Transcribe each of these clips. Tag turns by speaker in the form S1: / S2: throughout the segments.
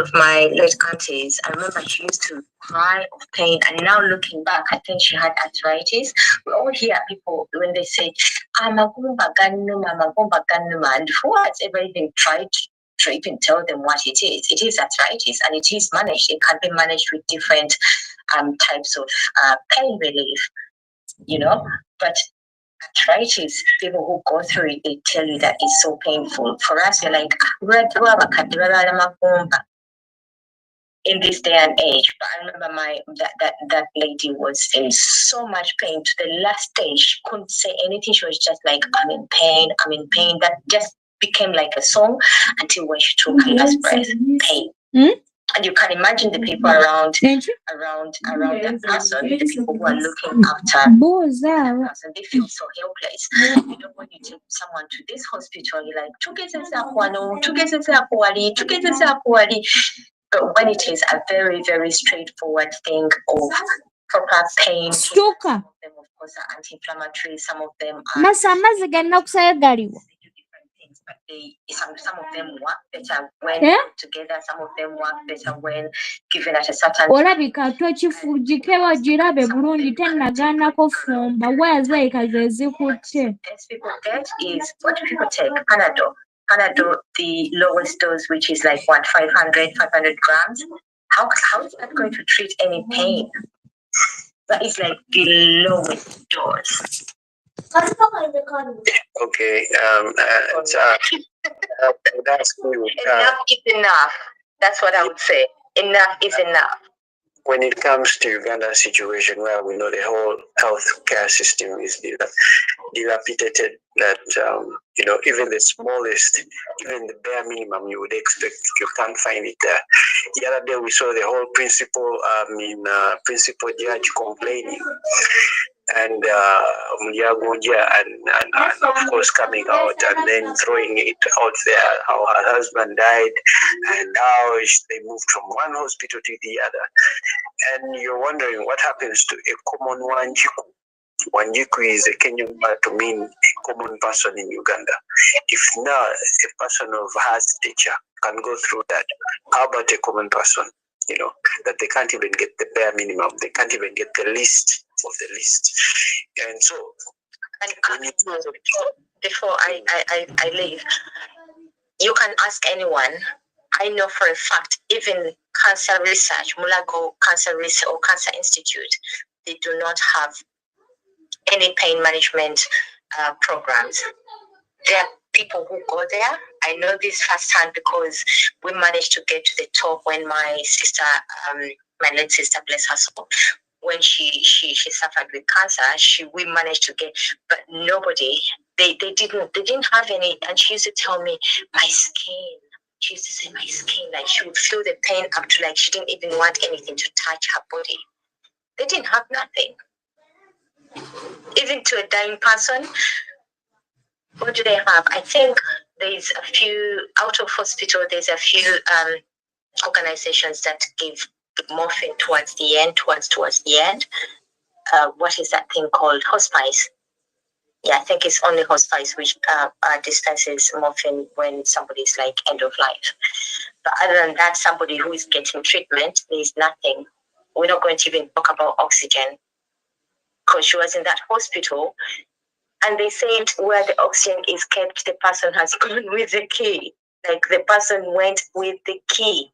S1: of my late aunties, I remember she used to cry of pain. And now looking back, I think she had arthritis. We all hear people when they say, "Amagumba ganuma, magumba ganuma," and who has ever even tried to even tell them what it is? It is arthritis, and it is managed. It can be managed with different types of pain relief, But arthritis, people who go through it, they tell you that it's so painful. For us, you're like, in this day and age. But I remember that lady was in so much pain to the last stage. She couldn't say anything. She was just like, I'm in pain, I'm in pain. That just became like a song until when she took her last breath. Pain. And you can imagine the people around that person, the people who are looking after that person, they feel so helpless. When you take someone to this hospital, you're like, but when it is a very, very straightforward thing of proper pain, some of them, of course, are anti-inflammatory, some of them are but some of them work better when put together, some of them work better when given at a certain
S2: olabika twekifujike bagirabe bulungi tennagaanako fumba weezeeyika ze zikutte.
S1: As people get is what people take Panadol, the lowest dose, which is like 500 grams. How is that going to treat any pain? That is like the lowest dose.
S3: Okay. That's cool.
S1: Enough is enough. That's what I would say. Enough is enough.
S3: When it comes to Uganda situation where we know the whole health care system is dilapidated, that even the smallest, even the bare minimum you would expect, you can't find it there. The other day we saw the whole principal judge complaining, and and of course coming out and then throwing it out there how her husband died and how they moved from one hospital to the other. And you're wondering what happens to a common Wanjiku. Wanjiku is a Kenyan word to mean a common person in Uganda. If now a person of her stature can go through that, how about a common person? That they can't even get the bare minimum. They can't even get the least of the least. And so,
S1: before I leave, you can ask anyone. I know for a fact, even cancer research, Mulago Cancer Research or Cancer Institute, they do not have any pain management programs. There are people who go there. I know this firsthand because we managed to get to the top when my sister, my late sister, bless her soul, when she suffered with cancer, we managed to get, but nobody, they didn't have any. And she used to tell me, my skin. She used to say, my skin, like she would feel the pain up to like she didn't even want anything to touch her body. They didn't have nothing. Even to a dying person, what do they have? I think there's a few, out of hospital, there's a few organizations that give morphine towards the end. What is that thing called? Hospice. Yeah, I think it's only hospice which dispenses morphine when somebody's like end of life. But other than that, somebody who is getting treatment, there's nothing. We're not going to even talk about oxygen because she was in that hospital and they said where the oxygen is kept, the person has gone with the key. Like the person went with the key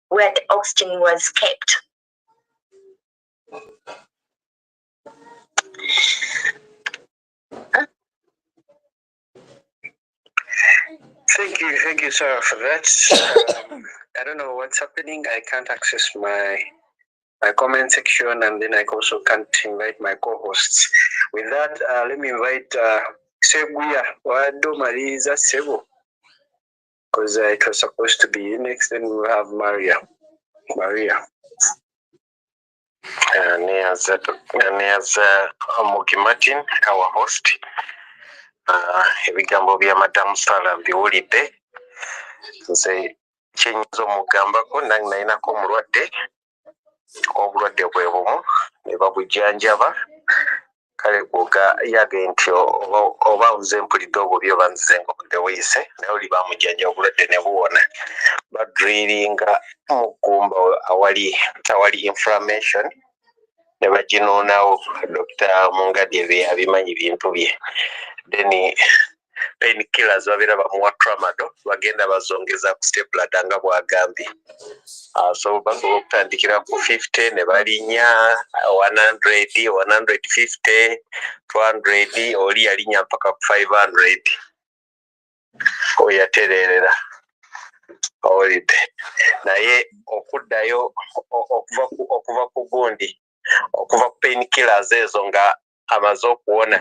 S1: where the oxygen was kept.
S3: Thank you, Sarah, for that. I don't know what's happening. I can't access my comment section, and then I also can't invite my co-hosts. With that, let me invite Seguya Wado Mariza Sebo, because it was supposed to be next. Then we'll have Maria.
S4: As Mugi Martin, our host. Ebigambo bya Madamu Sala mbiwulidde nze kyenyinza omugambako nange nayinako obulwadde bwe bumu ne babujjanjaba kale kuga yage nti oba nze mpulidde obubi oba nzize ngobudde buyise naye oli bamujjanja obulwadde ne buwona badrilinga mu ggumba awali inflammation ne baginuunawo Dr. Mungadye abimanyi bintu bye then painkillers babeera bamuwa tramadol bagenda bazongeza ku stepladder nga bwagambye so basobola okutandikira ku 50 ne balinnya 100 150 200 oli yalinnya mpaka ku 500 oyatererera olidde naye okuddayo okuva ku gundi okuva ku painkillers ezo nga amaze okuwona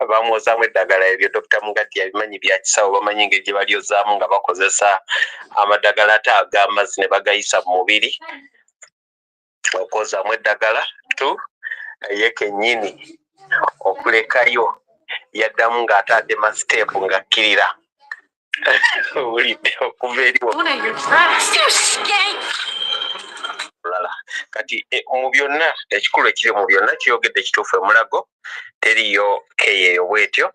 S4: bamwozaamu eddagala ebyo Dr. Mugadye abimanyi bya kisawo bamanyi engeri gye balyozaamu nga bakozesa amadagala ate ag'amazzi ne bagayisa mu mubiri okwozaamu eddagala ye kennyini okulekayo yaddamu ng'atadde masiteepu ng'akkirira owulidde okuva eriwo kati mu byonna ekikulu ekiri mu byonna kiyogedde ekituufu emulago teriyo keyeeyo bwetyo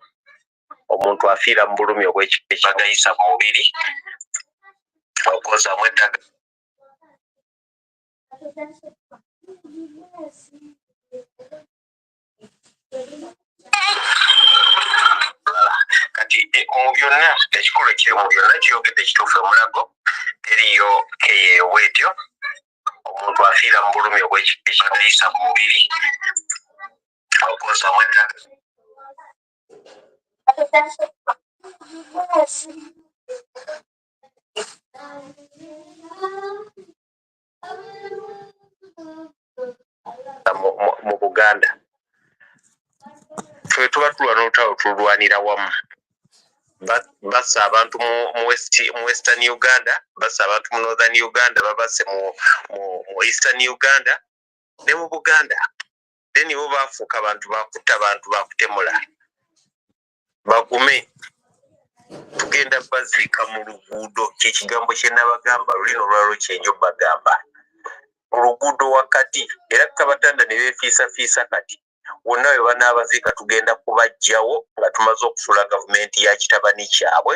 S4: omuntu afiira mu bulumi obw'ekifo ekibagayisa mu mubiri okwozaamu eddagala kati mu byonna ekikulu ekiri mu byonna kiyogedde ekituufu emulago teriyo keyeeyo bwetyo omuntu afiira mu bulumi obw'ekifo ekibagayisa mu mubiri okwozaamu eddagala mu Buganda ffe tuba tulwana olutalo tulwanira wamu bassa abantu mu western Uganda bassa abantu mu northern Uganda babasse mu eastern Uganda ne mu Buganda then bo baafuuka abantu bakutta abantu bakutemula bagume tugenda baziika mu luguudo kyekigambo kye nabagamba lulino olwalo kyenjo bagamba mu luguudo wakati era kabatanda ne beefiisafiisa kati wonna we banaabaziika tugenda kubajjawo nga tumaze okufuula gavumenti ya kitabani kyabwe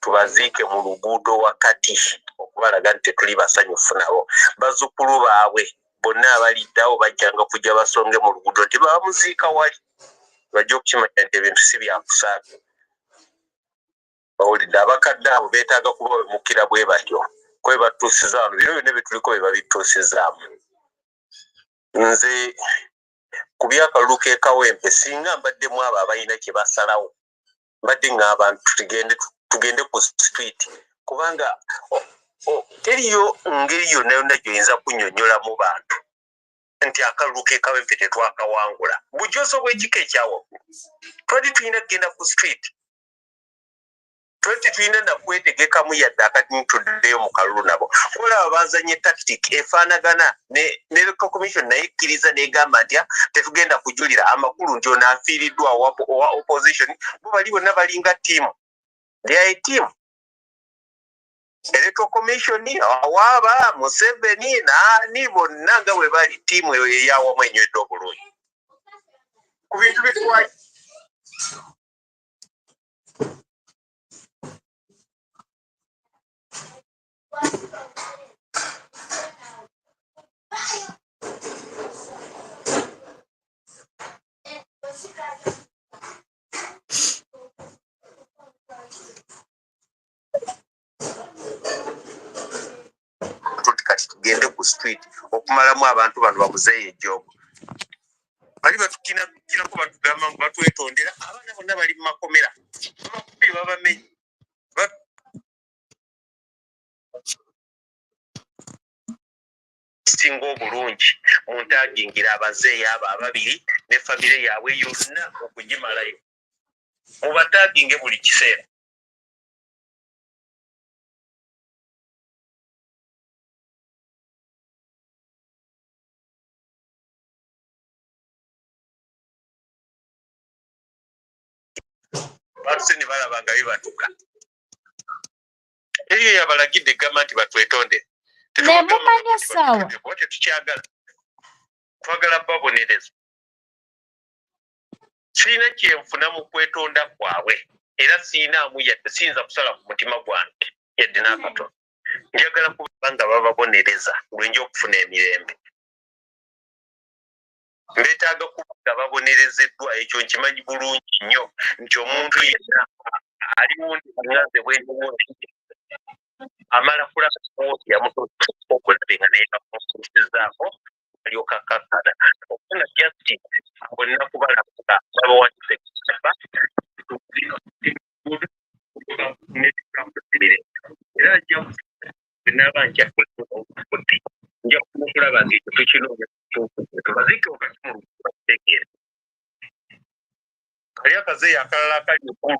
S4: tubaziike mu luguudo wakati okubalaga nti tetuli basanyufu nabo bazzukulu baabwe bonna abaliddawo bajjanga kujja basonge mu luguudo nti bamuziika wali bajja okukimanya nti ebintu si byakusaaga bawulidde abakadde abo beetaaga kuba bemukira bwe batyo kwe batuusiza wano bino byonna byetuliko bye babituusizaamu nze ku byakalulu k'ekawempe singa mbaddemu abo abalina kye basalawo mbadde ng'abantu tugende ku street kubanga teriyo ngeri yonna yonna gyoyinza kunnyonnyolamu bantu nti akalulu k'ekawempe tetwakawangula bujozo bw'ekika ekyawaggulu twali tulina kugenda ku street twali tulina nakwetegekamu yadde akati tuddeyo mu kalulu nabo olaba bazanye tactic efaanagana ne electoral commission naye ekkiriza negamba nti tetugenda kujulira amakulu nti ono afiiriddwa owa opposition bo bali bonna balinga ttiimu they team electoral commission awaaba Museveni naani bonna nga bwe bali ttiimu eyo eyawamu enywedde obulungi ku bintu bitwali kati tugende ku street okumalamu abantu bano bamuzeeyo ejjoogo bali batukinako batugamba ngu batwetondera abaana bonna bali mu makomera amakubiri babamenyi singa obulungi muntu agingira abazeeyi abo ababiri ne famire yaabwe yonna okugimalayo mubataginge buli kiseera batuse ne balaba nga bibatuka eriyo yabalagidde egamba nti batwetonde
S2: ne mumanya sawa
S4: tetukyagala twagala babonereza sirina kyenfuna mu kwetonda kwabwe era siinaamu yadde siyinza kusala ku mutima gwange yadde n'akatono njagala kuba nga bababonereza lwenja okufuna emirembe mbeetaaga kuba nga babonerezeddwa ekyo nkimanyi bulungi nnyo nti omuntu yenna aliwundi angaze bwendiwundi amala kulaba okulabe nga naye bamusuusizaako alyoka kakkana okufuna justice bonna kubalaba babawanise kusaba era naba njakudi nja kulaba nga ekyo tukinoonya tubazike okakimulukubategeera kali akazeeyo akalala akali okulu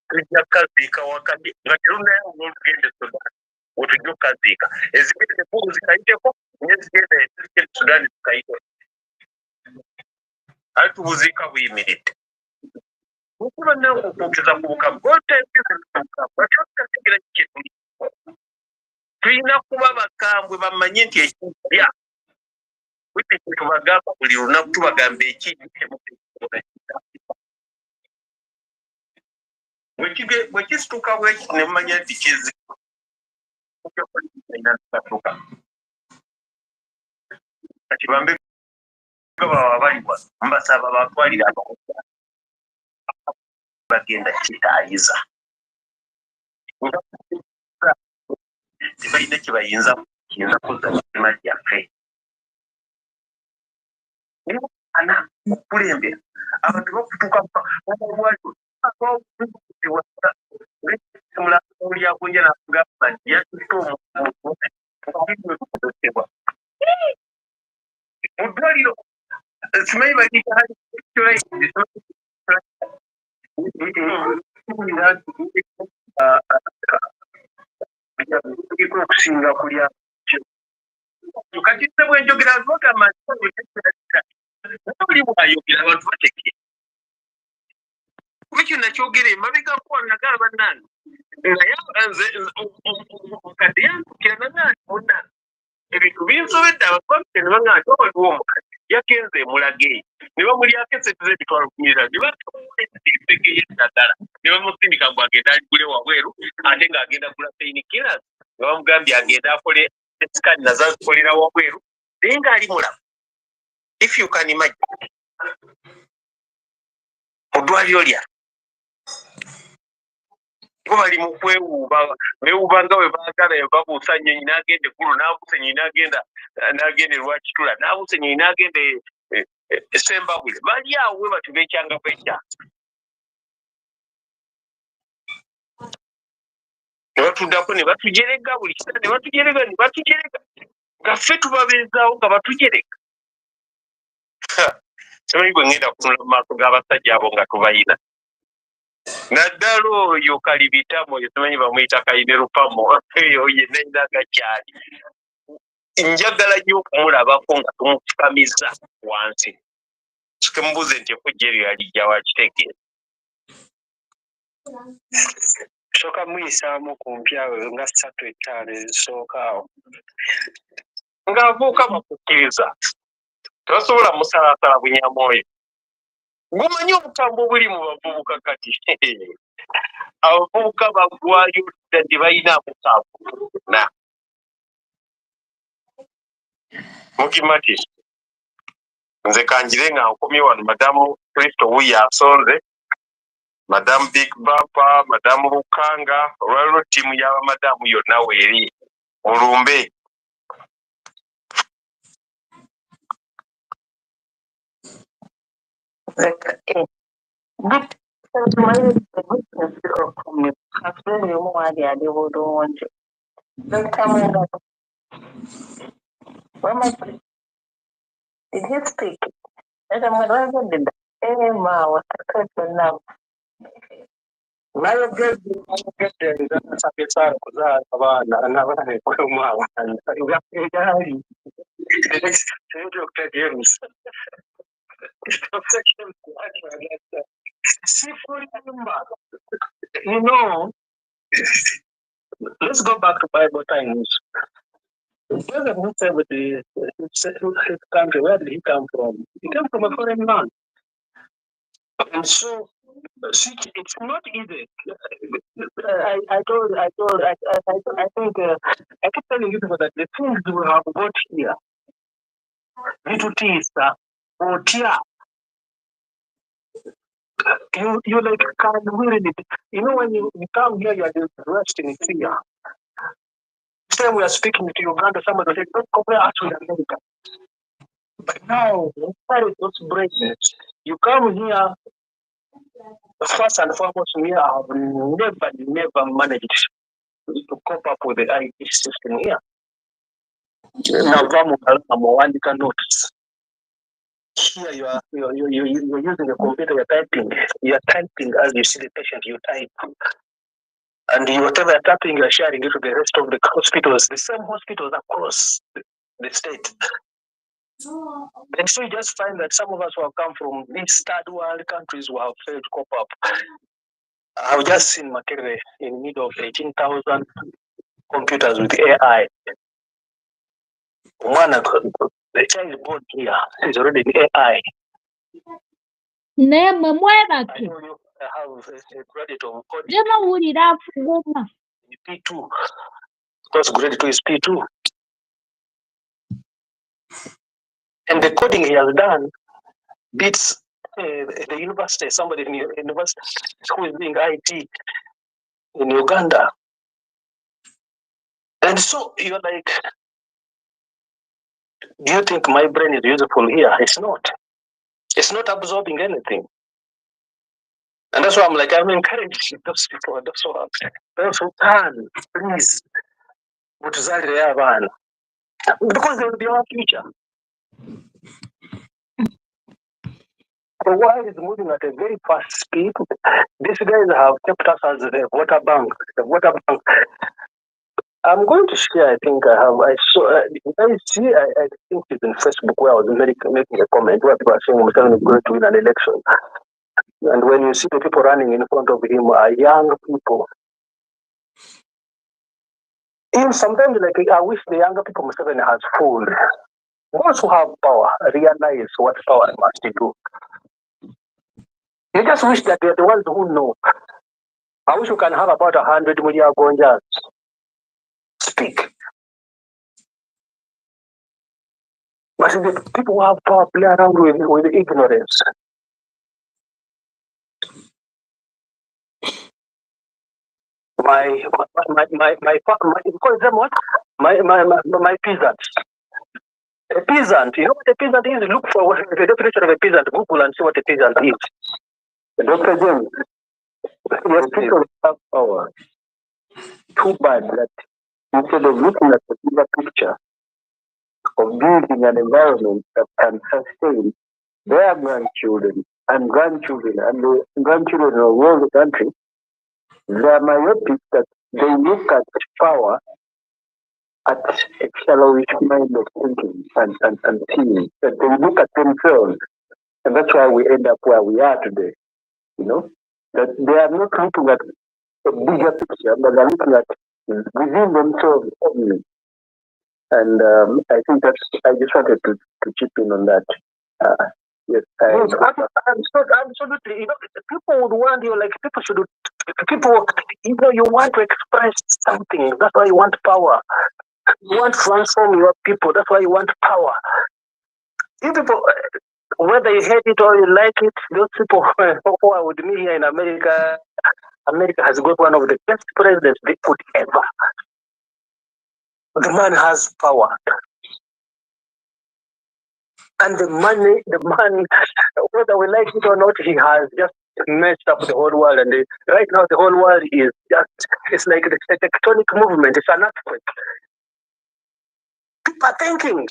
S4: tujja kukaziika wakati nga terunayo olwolugende Sudan otujja okukaziika ezigende enkulu zikayiteko nezigenda ezigende Sudan zikayiteko ali tubuziika buyimiridde okuba nawe okwogeza ku bukamu otegezabukamuakitegera kiketuli tulina kuba bakambwe bamanye nti ekirya wite tubagamba buli lunaku tubagamba ekiri bwekisituka bweki nemanya nti kizibu kati bambe baba baliwa mbasaba batwalira abakozi bagenda kitaayiza tebalina kyebayinza kuzza mitima gyaffe ana okulembera abantu bakutuka mulyakunja nakugamba nti yatutte omuotebwa mu ddwaliro simanyi okusinga kulya kati se bwenjogera bagamba oli bwayogera abantu bategere kuba ekyo nakyogera emabegako nagala bannange naye nze omukadde yankukira nananti muna ebintu binsobedde abakwamite ne baŋaa nti waliwo omukadde yagenze emulaga eyo ne bamulyako esente z'emitwalo kumirira ne batuulesege yeddagala ne bamusindika ngu agenda aligule wabweru ate ng'agenda gula painkillers ne bamugambye agenda akole esikani nazo azikolera wabweru naye ng'ali mulamu if you can imagine mu ddwaliro lya bo bali mu kwewuuba beewuuba nga bwe baagala babuusa nnyonyi n'agenda eggulu n'abuusa ennyonyi n'agenda erwakitula n'abuusa ennyonyi n'agenda esembabule bali awo we bati beekyanga beekyanga ne batuddako ne batujerega buli kiseera ne batujerega nga ffe tubabeezaawo nga batujerega simanyi bwe ngenda kutunula mu maaso g'abasajja abo nga tubayina naddala oyo kalibitamo oyo simanyi bamuyita kayine lupamo eyo yenna ina gakyali njagala nnyo okumulabako nga tumufukamiza wansi tukemubuuze nti efujja eryo yalijja wakitegeeza sooka muyisaamu ku mpyawe nga 3-5 ezisooka awo ng'avuuka bakukkiriza tebasobola musalaasala bunyamwoyo gumanyi obutambo buli mu bavubuka kati abavubuka baggwayo dda tebalina amukaabuuna mukimati nze kanjire nga nkomye wano madamu kristo wuyo asonze madamu big bampa madamu lukanga olwaliro ttiimu y'abamadamu yonna weeri mulumbe
S1: Did he speak? And I'm going to do that.
S3: nayogedde kuzaala abaana nabanekwemu abaana egaali Dr. James you know let's go back to Bible times President Museveni, his country, where did he come from? He came from a foreign land. And so, see, it's not easy. I think, I keep telling you people that the things we have got here, little teas, or tea, you like can't read it. You know, when you come here, you are just resting in fear. Same we are speaking to Uganda, somebody said, don't compare us with America. But now, inside those brains, you come here, first and foremost, we have never managed to cope up with the IT system here. Now, one you can notice. Here you're using a computer, you're typing as you see the patient, you type. And whatever you're typing, you're sharing it to the rest of the hospitals, the same hospitals across the state. And so you just find that some of us who have come from these third world countries who have failed to cope up. I've just seen Makerere in need of 18,000 computers with AI. The child is born here, is already in AI.
S2: naye mmwe mwebake
S3: I have a credit of coding
S2: gye mawulira afuguma
S3: P2. Because grade 2 is P2. And the coding he has done beats the university, somebody in the university who is doing IT in Uganda. And so you're like, do you think my brain is useful here? It's not. It's not absorbing anything. And that's why I'm encouraging those people, those who can, please, because they will be our future. The world is moving at a very fast speed. These guys have kept us as the water bank. The water bank. I'm going to share. I think I have. I saw. I think it's in Facebook where I was making a comment where people are saying Museveni is going to win an election, and when you see the people running in front of him are young people. Even sometimes, like I wish the younger people Museveni has fooled. Those who have power realize what power must do. You just wish that they're the ones who know. I wish you can have about 100 million Gonjas speak. But the people who have power play around with ignorance. My peasants. A peasant, you know what a peasant is? Look for the definition of a peasant. Google and see what a peasant is. Dr. James, yes, people have power. Too bad that instead of looking at the bigger picture of building an environment that can sustain their grandchildren and grandchildren and the grandchildren of all the country, they are myopic that they look at power at a shallowish mind of thinking and seeing, that they look at themselves. And that's why we end up where we are today. You know, that they are not looking at a bigger picture, but they're looking at within themselves only. And I think that's, I just wanted to chip in on that. Yes, absolutely. You know, people would want you, like people, you know, you want to express something. That's why you want power. You want to transform your people. That's why you want power. You people, whether you hate it or you like it, those people who are with me here in America, America has got one of the best presidents they could ever. The man has power. And the man, whether we like it or not, he has just messed up the whole world. And right now, the whole world is just, it's like a tectonic movement. It's an earthquake. People are thinking.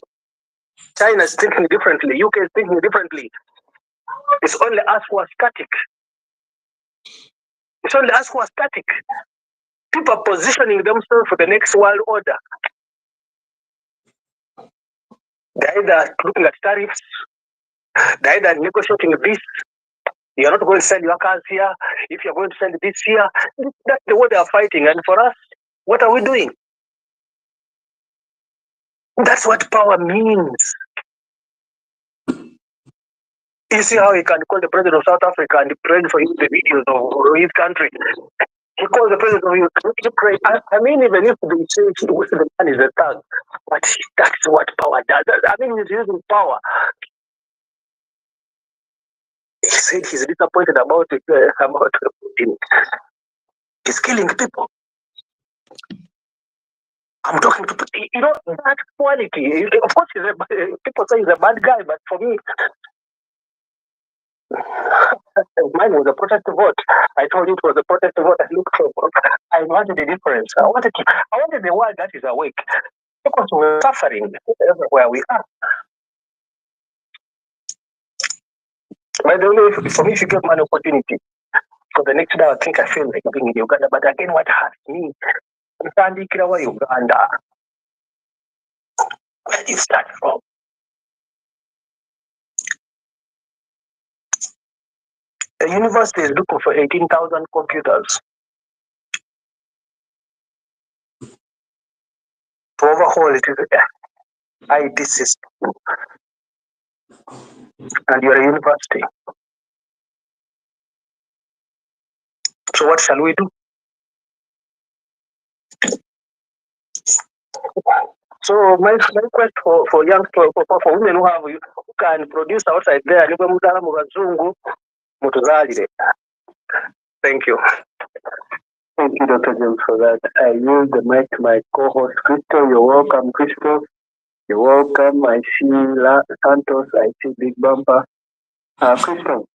S3: China is thinking differently. UK is thinking differently. It's only us who are static. It's only us who are static. People are positioning themselves for the next world order. They're either looking at tariffs, they're either negotiating this. You're not going to send your cars here. If you're going to send this here, that's the way they are fighting. And for us, what are we doing? That's what power means. You see how he can call the president of South Africa and pray for him the videos of his country. He calls the president of Ukraine. I mean, even if they say the man is a thug, but that's what power does. I mean, he's using power. He said he's disappointed about Putin. He's killing people. I'm talking to Putin. You know, that quality. Of course, people say he's a bad guy, but for me, mine was a protest vote. I told you it was a protest vote. I wanted the difference. I wanted the world that is awake. Because we're suffering everywhere we are. By the way, for me, if you give me an opportunity, for the next day, I think I feel like being in Uganda. But again, what hurts me, Uganda. Where do you start from? The university is looking for 18,000 computers to overhaul it. IT system. And you're a university. So what shall we do? So my request for young people, for women who can produce outside there, thank you. Thank you, Dr. James, for that. I use the mic to my co-host, Crystal. You're welcome, Crystal. You're welcome. I see Santos. I see Big Bumper. Crystal,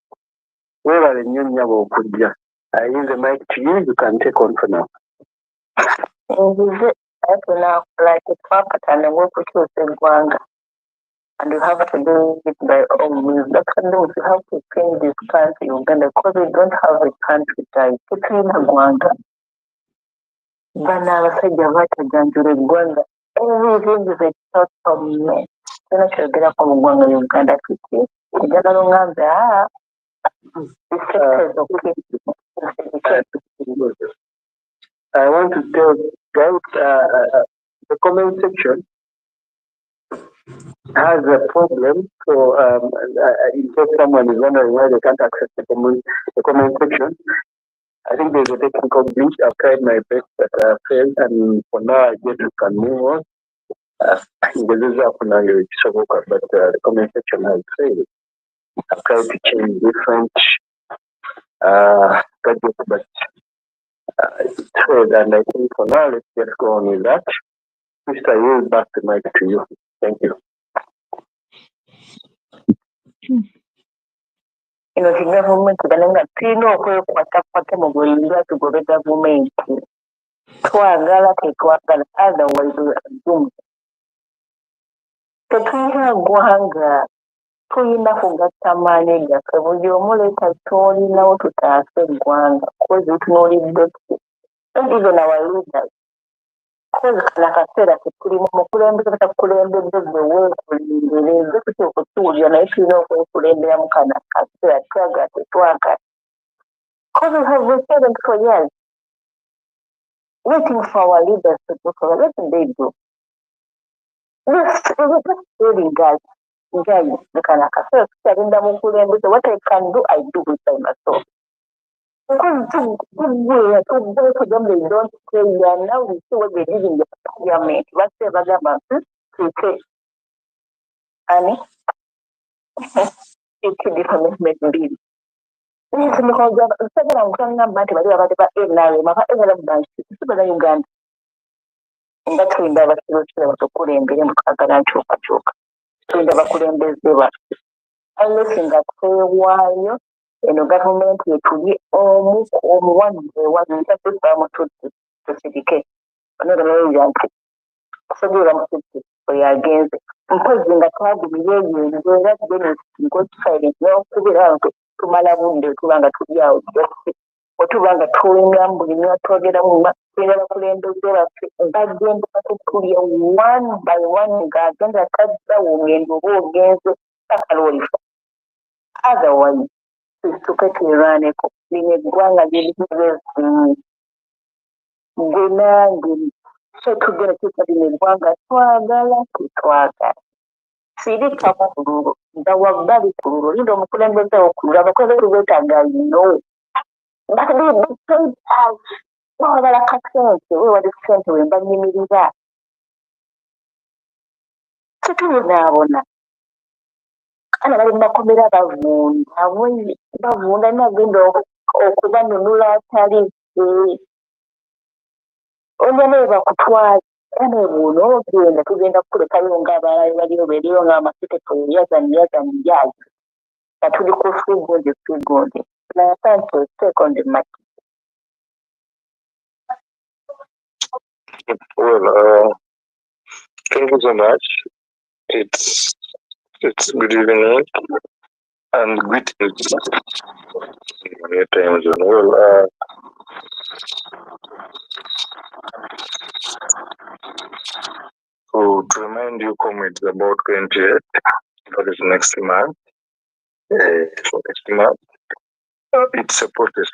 S3: where are the new Nyabo Kuja? I use the mic to you. You can take on for now.
S1: Now, like it's Papa and the work with you in Gwanga. And you have to do it by all means. That's what you have to change this country, Uganda, because we don't have a country type. It's in Gwanga. Bana abasajja batajanjula eggwanga. Everything is a total mess. Tena kyogerako mu ggwanga Uganda kiki njagala oŋŋambe
S3: I want to tell the comment section has a problem. So in case someone is wondering why they can't access the comment section, I think there's a technical glitch. I've tried my best, but I failed, and for now, I guess we can move on. But the comment section has failed. I've tried to change different gadgets, but it failed, and I think for now, let's just go on with that. Mr. I will back the mic to you. Thank you.
S1: The government bananga tino okwekwatakwata mu buyinza tugole gavumenti twagala tetwagala otherwise dum tetulina ggwanga tulina kugatta maanyi gaffe buli omu leeta kyolinawo tutaase eggwanga kozi tutunuulidde and even our leaders kozi kana kaseera ketulimu omukulembeze batakulembedde gwe weekulembere ze tuteeka okutuwulira naye tulina okwekulemberamu kana kaseera twagala tetwagala because we have waited for years waiting for our leaders to do for us. What did they do? Just really guys, the kind of cafe, telling them what I can do, I do with them myself. Because to go for them, they don't say, yeah, now we see what they did in the parliament. What's the government to say? Annie, it's a different bill. Yes, because the second I'm coming up, but about Uganda. Nga tulinda abakiruukira batukulembere mu kwagala nkyukakyuka tulinda bakulembeze baffe unless nga twewaayo eno gavumenti etuli omu omuwagirewaita tusamutudde tusirike onogamawulira nti kusobola mutudde oyo agenze mpozi nga twagumira eyo era nkokifaire n'okubeera nti tumala budde tuba nga tuli awo otuba nga tulingamu buli mwatwogeramu tulina bakulembeze baffe bagenda batutulya one by one ng'agenda taddawo ngendo oba ogenze takaloolifa otherwise tusituke twerwaneko lino eggwanga lyerimu gwe nange
S3: So tugenda tukali mu ggwanga twagala tetwagala. Sirika kululu nga wabbali kululu linda omukulembeze okululu abakulembeze beetaaga no. But they paid out. Wabala kasente wewali ssente we mbanyimirira. Tetubonaabona. Kana bali mumakomera bavunda nagenda okubanunula atali onye naye bakutwala era nebuuno ogenda tugenda kukulekayo ng'abalala baliyo beriyo ng'amasiketo yazanyaza nga tuli ku figonde nasante second mati.
S5: Well, thank you so much. It's good evening and greetings. Many times. Well, to remind you, comrades, about 28th, that is next month. Next month, it's a protest.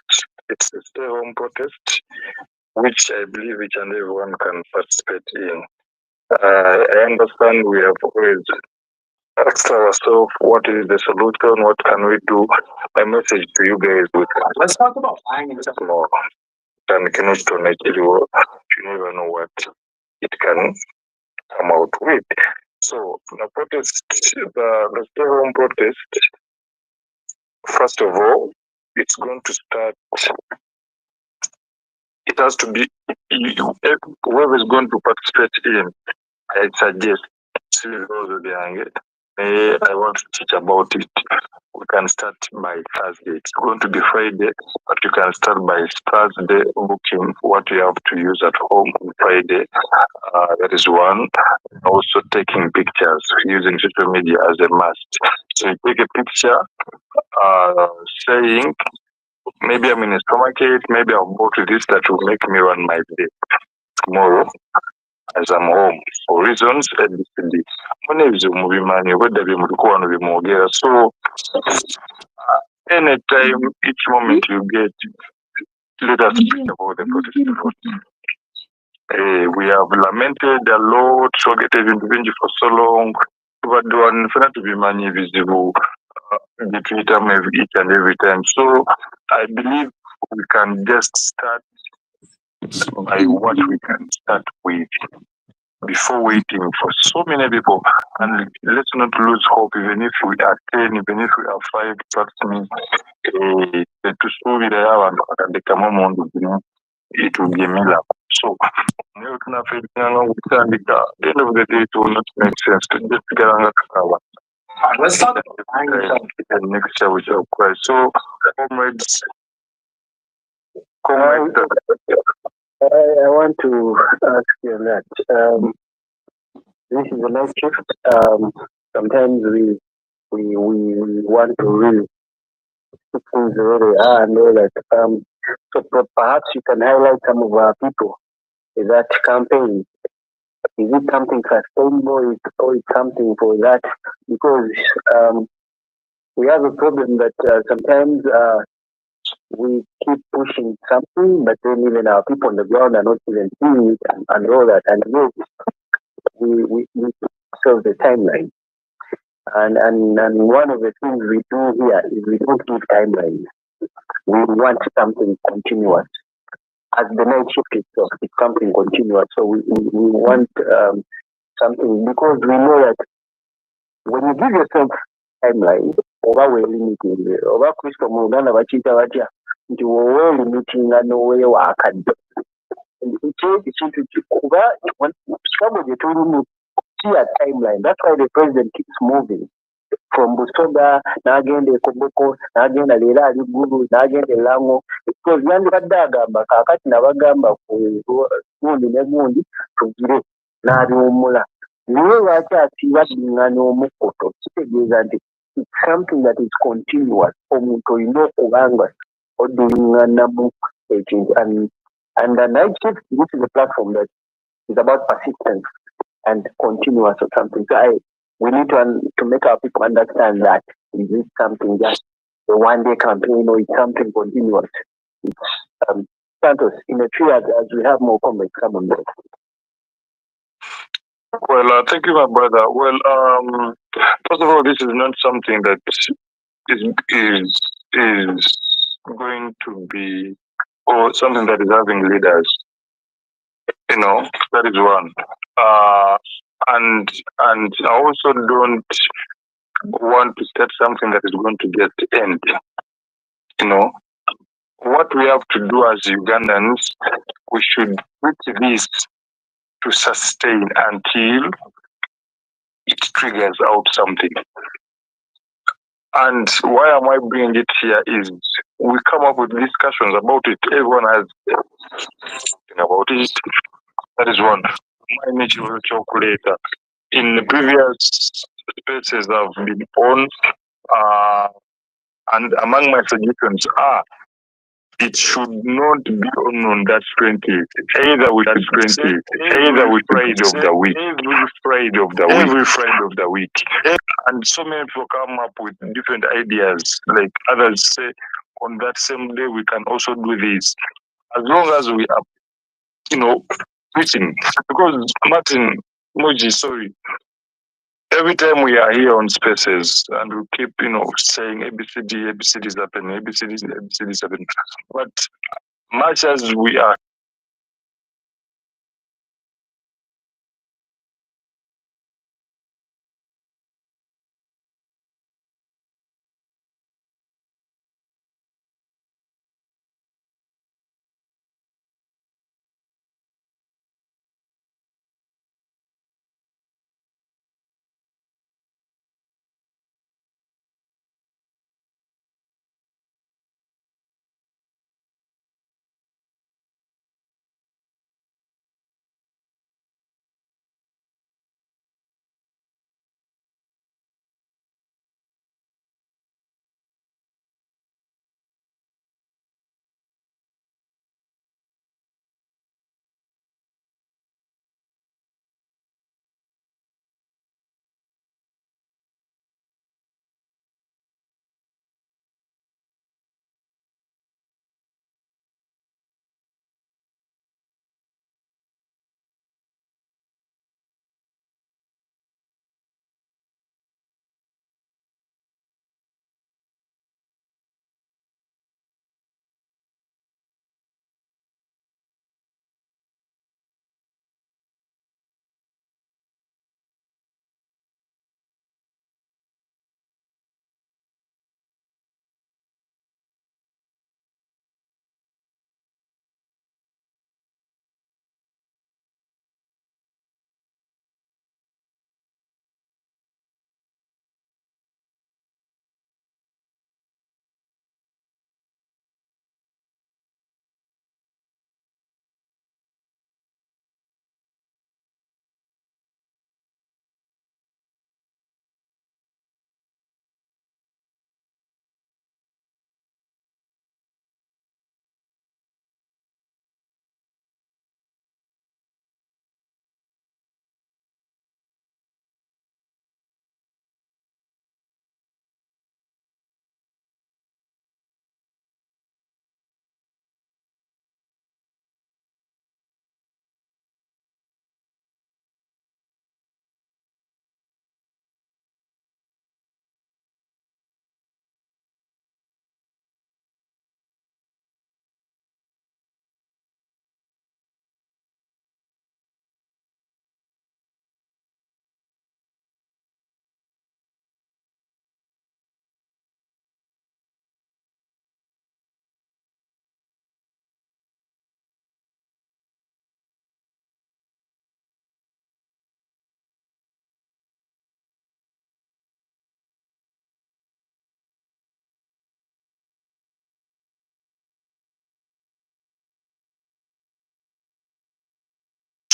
S5: It's a stay-home protest, which I believe each and everyone can participate in. I understand we have always asked ourselves, what is the solution? What can we do? My message to you guys is, let's talk about more. And cannot donate it. You never know what it can come out with. So the protest, the stay home protest, first of all, it's going to start. It has to be whoever is going to participate in. I suggest I want to teach about it. We can start by Thursday. It's going to be Friday, but you can start by Thursday looking what you have to use at home on Friday. That is one. Also taking pictures, using social media as a must. So you take a picture saying, maybe I'm in a stomachache, maybe I'll go to this that will make me run my day tomorrow as I'm home for reasons ABCD. So anytime, each moment you get, let us speak about the protest. We have lamented a lot, so get it for so long, but the one to be money visible between them each and every time. So I believe we can just start by what we can start with before waiting for so many people. And let's not lose hope, even if we are 10, even if we are 5, trust me, it will be a miracle. So, at the end of the day, it will not make sense to just get on the let's talk about the next year with your question. So, comrades, I want to ask you that. This is a nice shift. Sometimes we want to really put things the way they are and know that. So perhaps you can highlight some of our people in that campaign. Is it something sustainable or is something for that? Because we have a problem that sometimes we keep pushing something, but then even our people on the ground are not even seeing it and all that. And we serve the timeline. And one of the things we do here is we don't give timelines. We want something continuous. As the night shift itself, it's something continuous. So we want something, because we know that when you give yourself timeline, over we're limiting, over Kristo Muganda Bachita Batia, nti wowe limitinga nowe wakadde. Ekyo ekintu kikuba trouble gye tulimu a timeline. That's why the president keeps moving from Busoga, n'agenda Koboko, n'agenda leero ali Gulu, n'agenda Lango, because yandibadde agamba kaakati nabagamba ku gundi ne gundi tugire n'abiwummula. Naye lwaki asiiba ddiŋŋana omukoto? Kitegeeza nti it's something that is continuous. Omuntu olina okuba nga oddiŋŋanamu ekintu. And the night shift, this is a platform that is about persistence and continuous or something. So we need to make our people understand that it is something just a one-day campaign or it's something continuous. It's Santos, in a few years, as we have more comments, come on board.
S6: Well, thank you, my brother. Well, first of all, this is not something that is going to be, or something that is having leaders. That is one. Uh, and I also don't want to start something that is going to get end. You know, what we have to do as Ugandans, we should put this to sustain until it triggers out something. And why am I bringing it here is we come up with discussions about it. Everyone has something about it. That is one. My natural calculator. In the previous spaces I've been on, and among my suggestions are it should not be on that 20th. Either we should say, either we Friday of the week, every Friday of the week, every Friday of the week. And so many people come up with different ideas. Like others say, on that same day we can also do this. As long as we are, preaching. Because Martin Moji, sorry. Every time we are here on spaces and we keep, saying ABCD is happening, ABCD is happening. But much as we are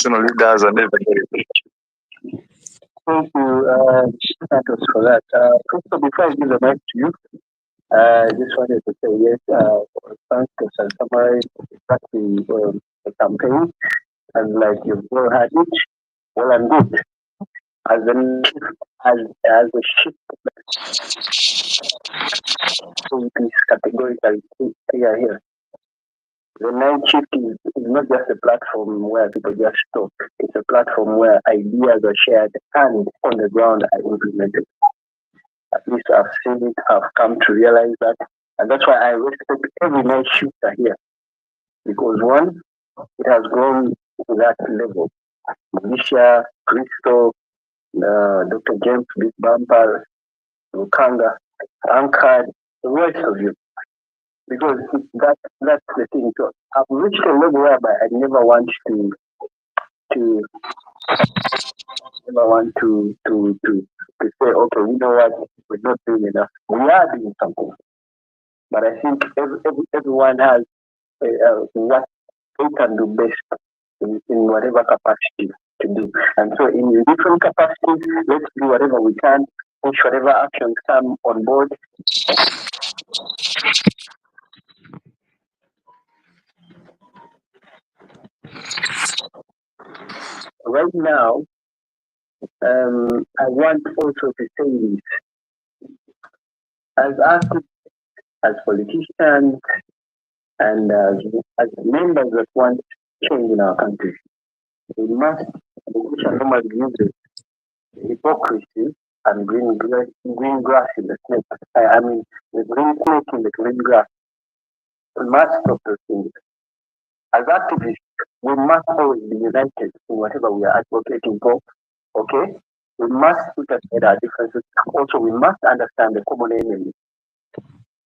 S6: leaders and everything.
S5: Thank you, Santos, for that. Crystal, before I give the mic to you, I just wanted to say yes, Santos has summarized exactly the campaign, and like you've all had it, well and good. As a shift to this categorically clear here. The night shift is not just a platform where people just talk. It's a platform where ideas are shared and on the ground are implemented. At least I've seen it, I've come to realize that. And that's why I respect every night shifter here. Because one, it has grown to that level. Militia, Crystal, Dr. James, Big Bumper, Rukanga, Anchored, the rest of you. Because that's the thing. So I've reached a level whereby I never want to say, okay, you know what, we're not doing enough. We are doing something. But I think everyone has what they can do best in whatever capacity to do. And so in different capacities, let's do whatever we can, push whatever actions come on board. Right now, I want also to say this. As artists, as politicians, and as members that want change in our country, we must, which are normally uses hypocrisy and green grass in the snake. I mean, the green snake in the green grass. We must stop those things. As activists, we must always be united in whatever we are advocating for. Okay? We must put aside our differences. Also, we must understand the common enemy.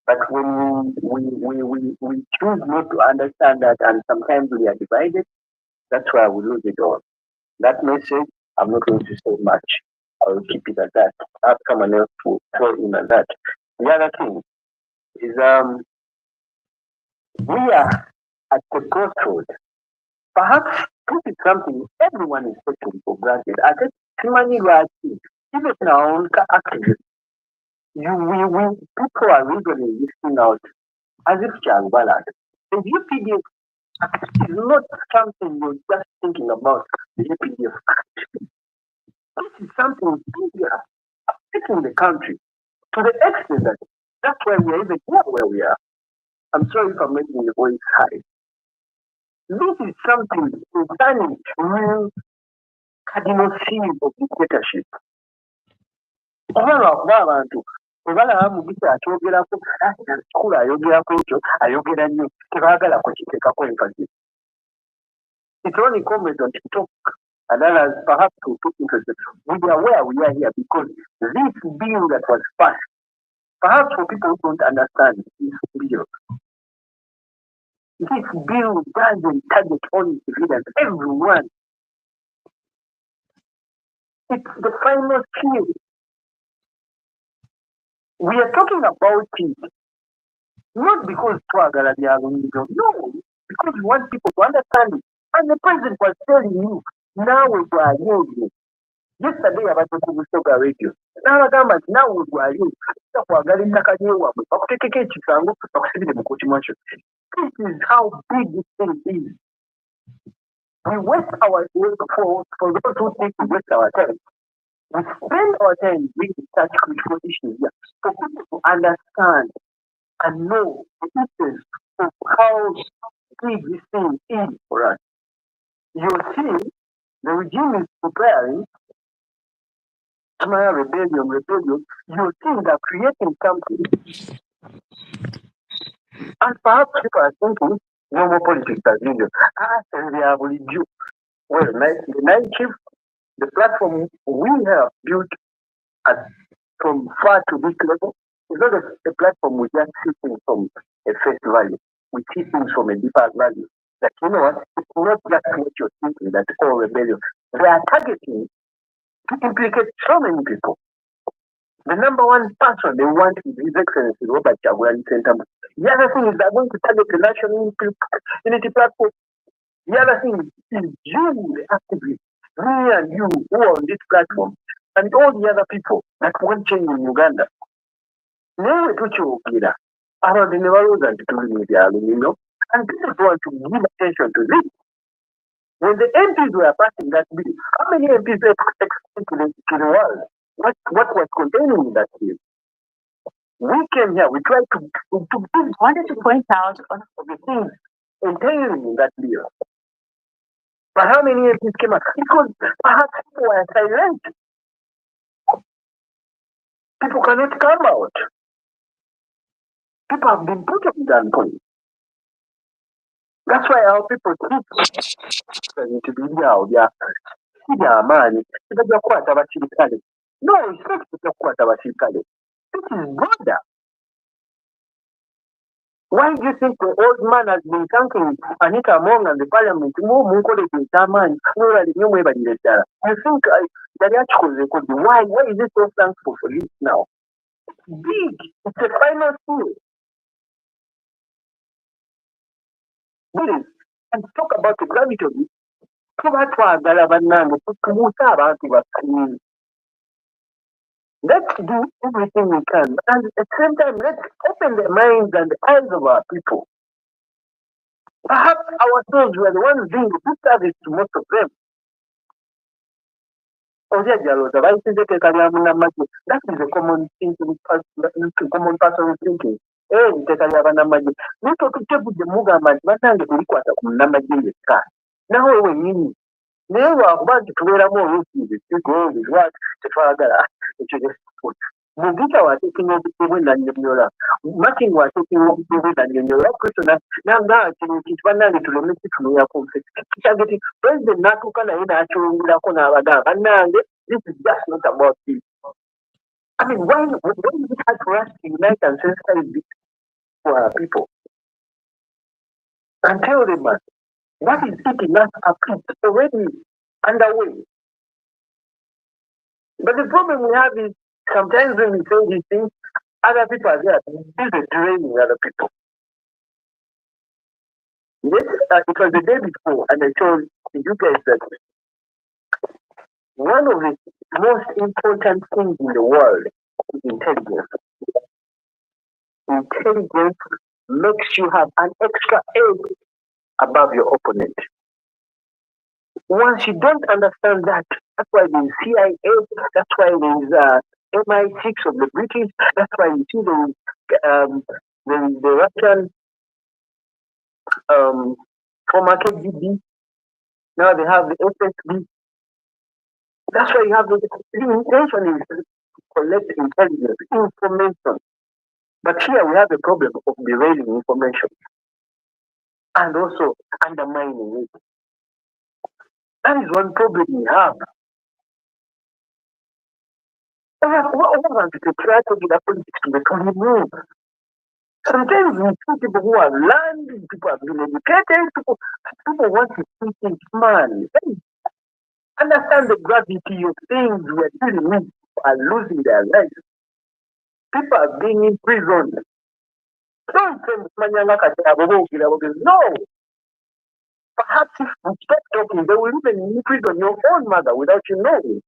S5: But when we choose not to understand that, and sometimes we are divided, that's why we lose it all. That message, I'm not going to say much. I will keep it at that. I'll have someone else to throw in at that. The other thing is we are at the crossroad. Perhaps this is something everyone is taking for granted. I think humanly right, even in our own activism, people are really listening out as if Charles Ballard. The UPDF is not something you're just thinking about. The UPDF this is something bigger affecting the country to the extent that that's why we're even here where we are. I'm sorry if I'm making the voice high. This is something concerning real cardinal sin of dictatorship. Abantu tebalaba mu gisa akyogerako kikulu ayogerako ekyo ayogera nnyo tebaagala kukiteekako empagi. It's only comments on TikTok and others perhaps who took interest. We are where we are here because this bill that was passed, perhaps for people who don't understand this bill doesn't target only civilians, everyone. It's the final kill. We are talking about it not because twagala byalungizo, no, because we want people to understand it. And the president was telling you, now we are using. Yesterday about the Kubusoga radio. Now nti naawe gwali kwagala ettaka lyewabwe bakutekeko ekisango bakusibire mu kooti mwakyo. This is how big this thing is. We waste our for those who think we waste our time. We spend our time reading such critical issues here for people to understand and know the essence of how big this thing is for us. You're seeing the regime is preparing rebellion. You're seeing they're creating something. And perhaps people are thinking, no more politics as usual. Well, the night shift, the platform we have built from far to this level is not a platform we just see things from a face value. We see things from a deeper value. That you know what? It's not just what you're thinking that's all rebellion. They are targeting to implicate so many people. The number one person they want is His Excellency Robert Kyagulanyi Ssentamu. The other thing is they're going to target the National Unity Platform. The other thing is you, the activists, me and you who are on this platform, and all the other people that want change in Uganda. Never put you here. I don't know that you know, and people want to give attention to this. When the MPs were passing that bill, how many MPs explained to the world what was contained in that bill? We came here, we tried to wanted to point out one of the things entailing that bill. But how many MPs came out? Because perhaps people were silent. People cannot come out. People have been put on gunpoint. That's why our people keep to be now. They are man. No, it's not it is border. Why do you think the old man has been thanking Anita Mong and the parliament? You think why is it so thankful for this now? Big. It's a final thing. Please, and talk about the gravity of it. Let's do everything we can. And at the same time, let's open the minds and the eyes of our people. Perhaps ourselves were the ones doing the good service to most of them. That is a common thing to common personal thinking. Now we naye lwakuba nti tubeeramu oluusiizi sikongezwa tetwagala ekyo gesipot mugita wateekinga obudde bwe nannyonnyola making wateekinga obudde bwe nannyonnyola kristo nanga kino ekintu bannange tuleme kitunuya ku nfe kikyage ti president n'atuuka naye n'akyongerako n'abagamba bannange this is just not about this. I mean, when is it hard for us to unite and sensitize this for our people and tell them that what is eating us up is already underway. But the problem we have is sometimes when we say these things, other people are there. This is draining other people. Yes, it was the day before, and I told you guys that one of the most important things in the world is intelligence. Intelligence makes you have an extra edge above your opponent. Once you don't understand that, that's why there's CIA, that's why there's MI6 of the British, that's why you see the Russian former KGB, now they have the FSB. That's why you have the intention is to collect intelligence, information. But here we have a problem of derailing information and also undermining it. That is one problem we have. What to try to get politics to remove? Sometimes we see people who are learned, people have been educated, people want to see things, man. Understand the gravity of things we are dealing with. People are losing their lives. People are being imprisoned. Don't say, no. Perhaps if we stop talking, they will even imprison your own mother without you knowing.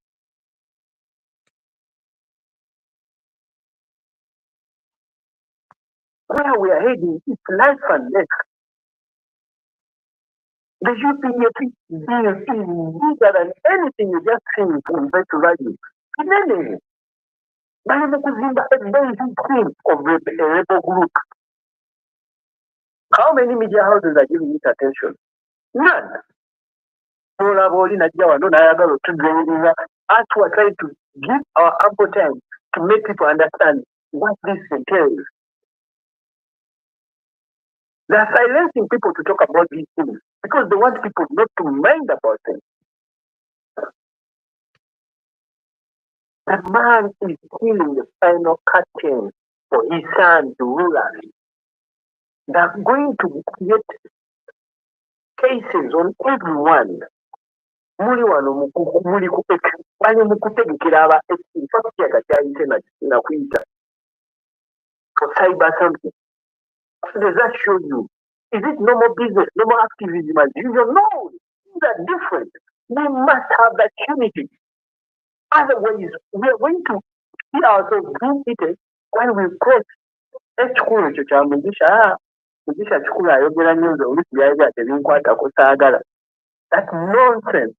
S5: Where we are heading is life and death. The UPA is bigger than anything you just seen from virtual value. Then, a very thing of a rebel group. How many media houses are giving it attention? None. Us who are trying to give our ample time to make people understand what this entails. They are silencing people to talk about these things because they want people not to mind about them. The man is killing the final curtain for his son to rule us. They are going to create cases on everyone. Muli wano muli bali mukutegekera aba infrastructure kyayise na kuita for cyber something. What does that show you? Is it normal business, normal activism as usual? No, things are different. We must have that unity. Otherwise, we are going to see ourselves being eaten when we cross ekikulu ekyo kya mugisha kikulu ayogera nnyo nze oluusi byali tebinkwatako saagala. That nonsense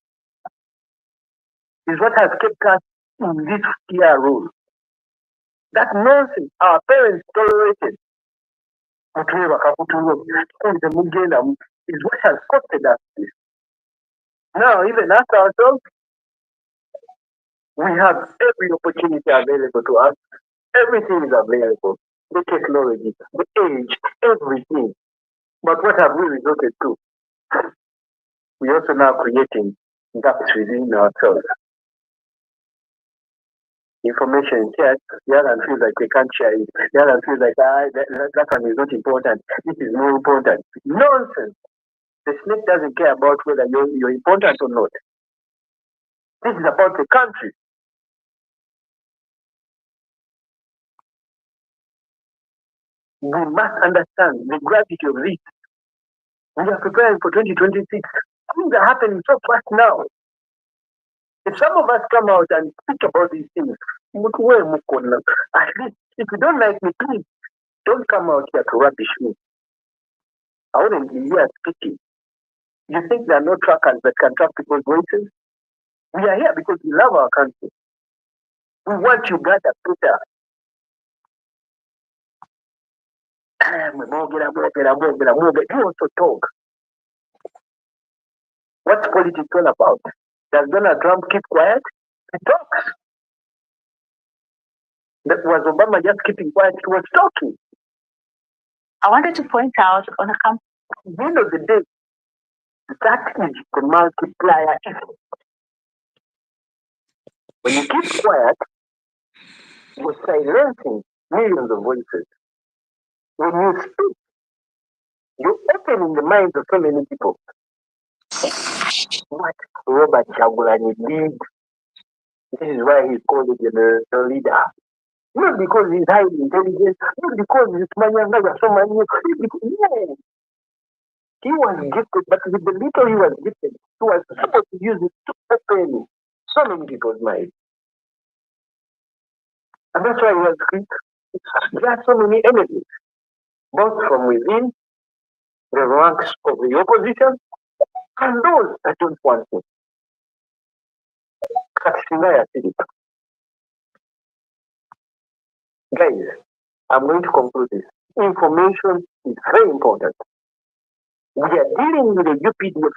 S5: is what has kept us in this fear rule. That nonsense our parents tolerated. is what has costed us this. Now, even us ourselves, we have every opportunity available to us. Everything is available. The technology, the age, everything. But what have we resorted to? We also now creating gaps within ourselves. Information shared, the other feels like they can't share it. The other feels like that one is not important. This is more important. Nonsense. The snake doesn't care about whether you're important or not. This is about the country. We must understand the gravity of this. We are preparing for 2026. Things are happening so fast now. If some of us come out and speak about these things, at least if you don't like me, please don't come out here to rubbish me. I wouldn't be here speaking. You think there are no trackers that can track people's voices? We are here because we love our country. We want Uganda better. You also talk. What's politics all about? Does Donald Trump keep quiet? He talks. That was Obama just keeping quiet? He was talking.
S2: I wanted to point out on a
S5: At the end of the day, that is the multiplier effect. When you keep quiet, you're silencing millions of voices. When you speak, you're opening the minds of so many people. What Robert Chagulanyi did, this is why he's called the leader. Not because he's highly intelligent, not because he's Manyanga, so many. No. He was gifted, but with the little he was gifted, he was supposed to use it to open so many people's minds. And that's why he was great. There are so many enemies, both from within the ranks of the opposition and those that don't want him. Guys, I'm going to conclude this. Information is very important. We are dealing with a UPDF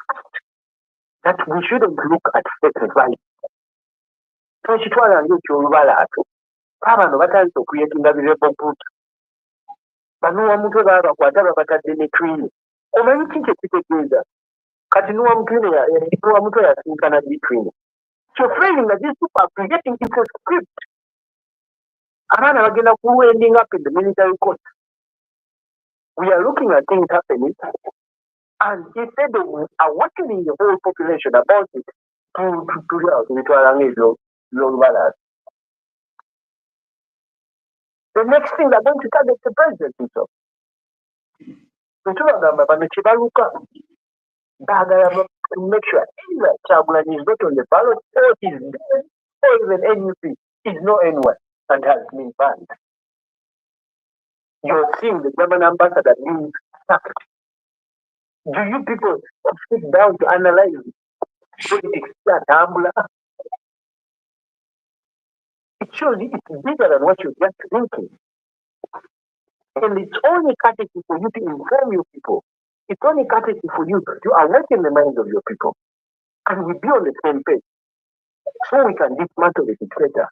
S5: that we shouldn't look at face value. Tochitwala ng'ekyolubalaatu abano batandise okuyetinga birepoputa banuwa mutwe babakwata babatadde ne twini omanyi ki kitegeeza kati nuwa mutwe yasinkana bitwini so failing that these people are creating into a script abaana bagenda ku ending up in the military court. We are looking at things happening and instead of awakening the whole population about it bitwala ng'ebyolubalaatu. The next thing they're going to target the president himself. Make sure either Chagulanyi is not on the ballot or he's dead or even NUP is not anywhere and has been banned. You're seeing the German ambassador being sacked. Do you people sit down to analyze politics at Ambula? It shows it's bigger than what you're just thinking. And it's only courtesy for you to inform your people. It's only courtesy for you to awaken the minds of your people. And we be on the same page. So we can dismantle the dictator.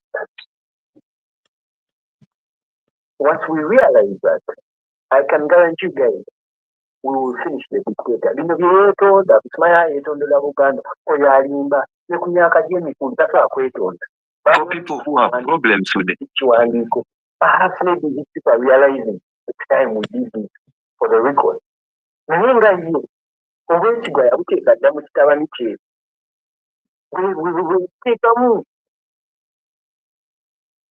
S5: Once we realize that, I can guarantee you guys, we will finish the dictator. Bino byeyetonda, bisimanya yetondera Buganda, oyo alimba, ne ku myaka gy'emikulu tasobola kwetonda.
S6: For people who have problems with it.
S5: Perhaps maybe these people are realizing it's time we did this for the record. Naye nga ye, obwesigwa yabuteeka dda mu kitabani kye. Weteekamu.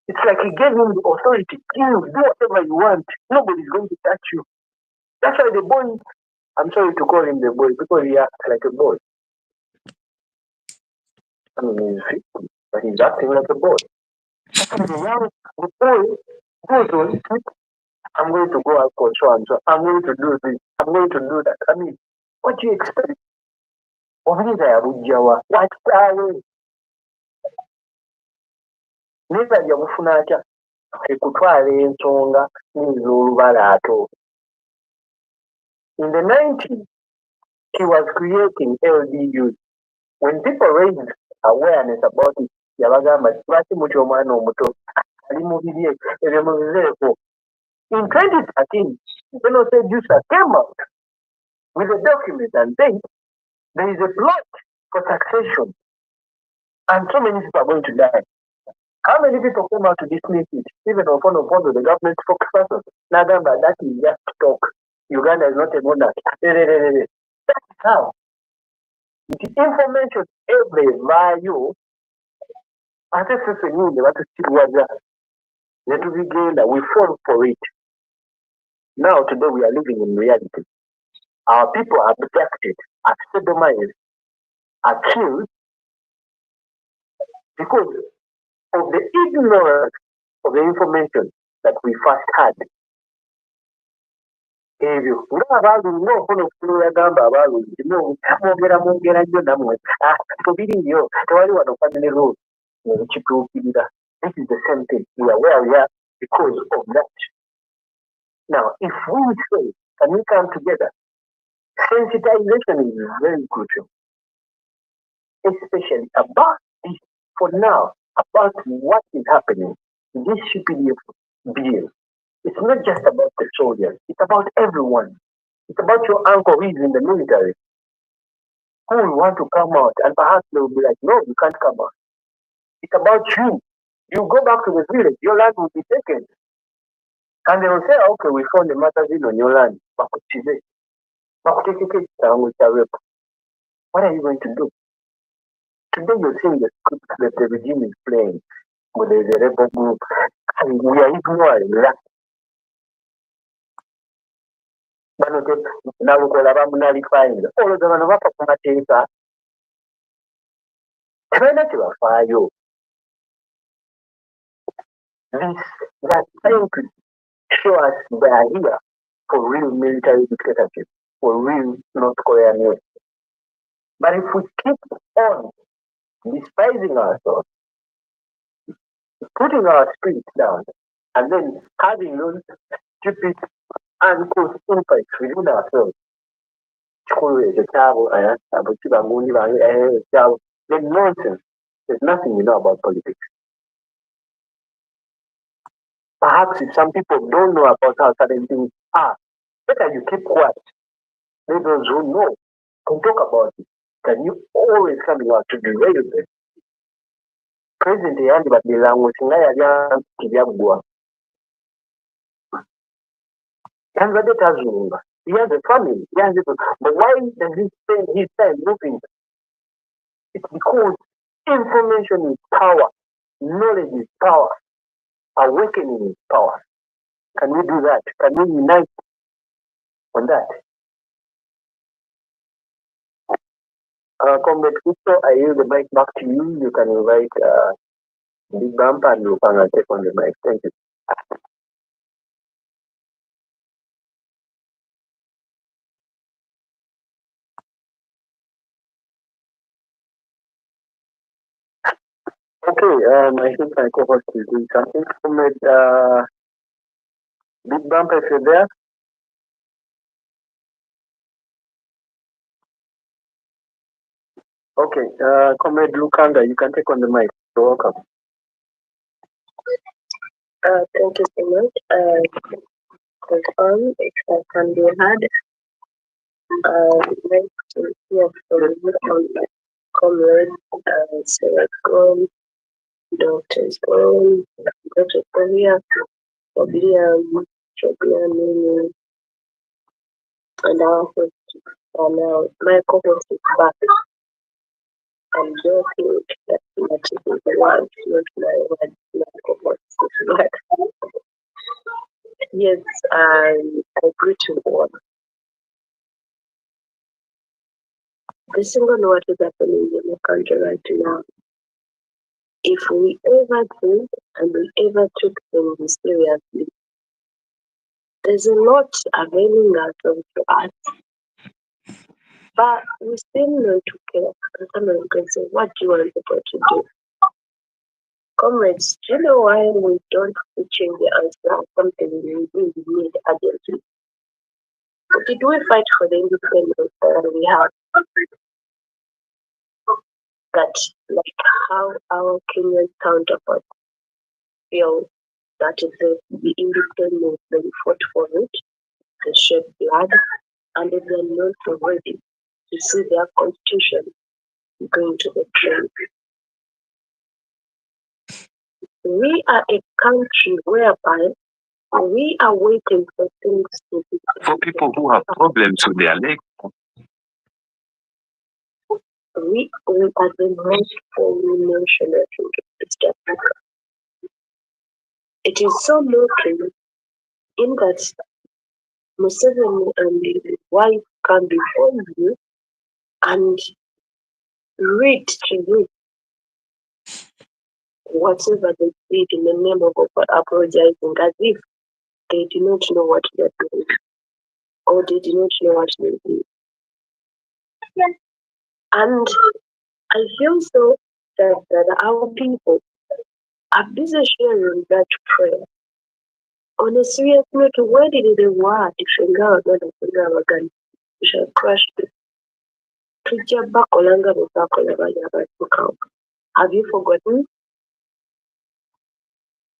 S5: It's like he gave him the authority. You do whatever you want. Nobody's going to touch you. That's why the boy, I'm sorry to call him the boy because he acts like a boy. I mean, he's 50, but he's acting like a boy. The boy goes on, I'm going to go out for so and so. I'm going to do this. I'm going to do that. I mean, what do you expect? What Neza yabufuna atya ekutwala ensonga n'ez'olubalaato In the 90s, he was creating LDUs. When people raised awareness about it, yabagamba lwaki muti omwana omuto ali mu bibye ebyo mubiveeko. In 2013, General Seducer came out with a document and said there is a plot for succession and so many people are going to die. How many people came out to dismiss it? Even on phone of the government spokesperson. Nagamba, that is just talk. Uganda is not a monarch. That's how. The information every value ate sisi nyingi batukiwaza ne tubigenda, we fall for it. Now today we are living in reality. Our people are abducted, are sodomized, are killed because of the ignorance of the information that we first had. Ebyo ng'abaalulu n'okola okutuula yagamba abaalulu mwogera nnyo nammwe tubiriyo tewali wano family rules nebikituukirira. This is the same thing. We are where we are because of that. Now, if we say, can we come together? Sensitization is very crucial, especially about this for now, about what is happening in this stupid bill. It's not just about the soldiers, it's about everyone. It's about your uncle who is in the military, who will want to come out, and perhaps they will be like, no, you can't come out. It's about you. You go back to the village, your land will be taken. And they will say, okay, we found the magazine on your land. What are you going to do? Today you're seeing the script that the regime is playing with the rebel group, and we are ignoring that. Nalukola bamunalifainga olowooza bano bapa ku mateeka tebalina kye bafaayo. That trying to show us they are here for real military dictatorship, for real North Korean way. But if we keep on despising ourselves, putting our spirits down, and then having those stupid uncouth infights within ourselves, then nonsense. There's nothing we know about politics. Perhaps if some people don't know about how certain things are, better you keep quiet. Let those who know can talk about it. Can you always coming out to derail them? President yandi badirango singa yali kibyaggwa. Yanzadde tazunga. He has a family. But why does he spend his time looking? It's because information is power. Knowledge is power. Awakening is power. Can we do that? Can we unite on that? Comrade Kusto, I yield the mic back to you. You can invite Big Bump and you can take on the mic. Thank you. Okay, I think my co-host is doing something. Comrade Big Bump, if you're there. Okay, Comrade Lukanda, you can take on the mic. You're welcome.
S7: Thank you so much. Confirm if I can be heard. Like to hear from you on my comrade, Sarah Grom, Dr. Grom, Dr. Korea, William, Jobian, and our host are now. My co-host is back. I'm joking that much is the word, not my word, my co-host is back. Yes, I agree to all. The single what is happening in the country right now. If we ever think and we ever took things seriously, there's a lot availing ourselves to us. But we still need to care. And someone can say, what do you want people to do? Comrades, do you know why we don't change the answer of something we really need urgently? Did we fight for the independence that we have? That, like how our Kenyan counterparts feel that the independence they fought for it, they shed blood, and they are not ready to see their constitution going to the train. We are a country whereby we are waiting for things to be.
S6: For people who have problems with their legs.
S7: We are the most holy nation, I think, in East Africa. It is so mocking in that Museveni and his wife come before you and read to you whatever they did in the name of apologizing, as if they do not know what they are doing or they do not know what they do. And I feel so that our people are busy sharing that prayer. On a serious note, where did the word Ugandans we shall crush it? Have you forgotten?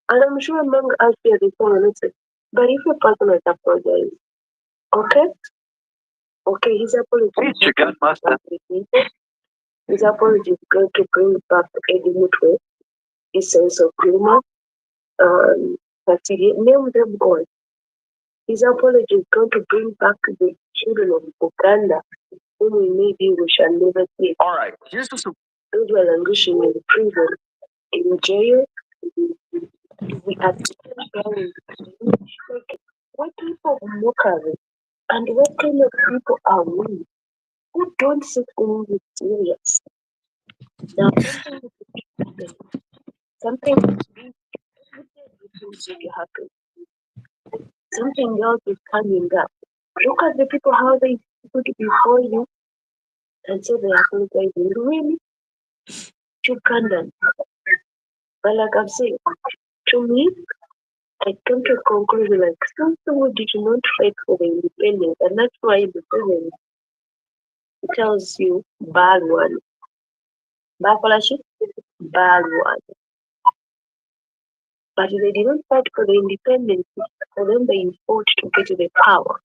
S7: And I'm sure among us here this one say, but if a person has apologized, okay, his apology his apology is going to bring back Eddie Mutwe, his sense of humor, name them all. His apology is going to bring back the children of Uganda, whom maybe we shall never see.
S6: All right, here's the
S7: those who are languishing in prison, in jail. We are trying what people mockery and what kind of people are we who don't take things serious. Now something is going to happen. Something else is coming up. Look at the people how they put it before you and say they are apologizing. Really? Ugandans. But like I've said, to me, I come to a conclusion like something we did not fight for the independence, and that's why the president tells you bad one. Backlash, bad one. But they did not fight for the independence, for them they fought to get to the power.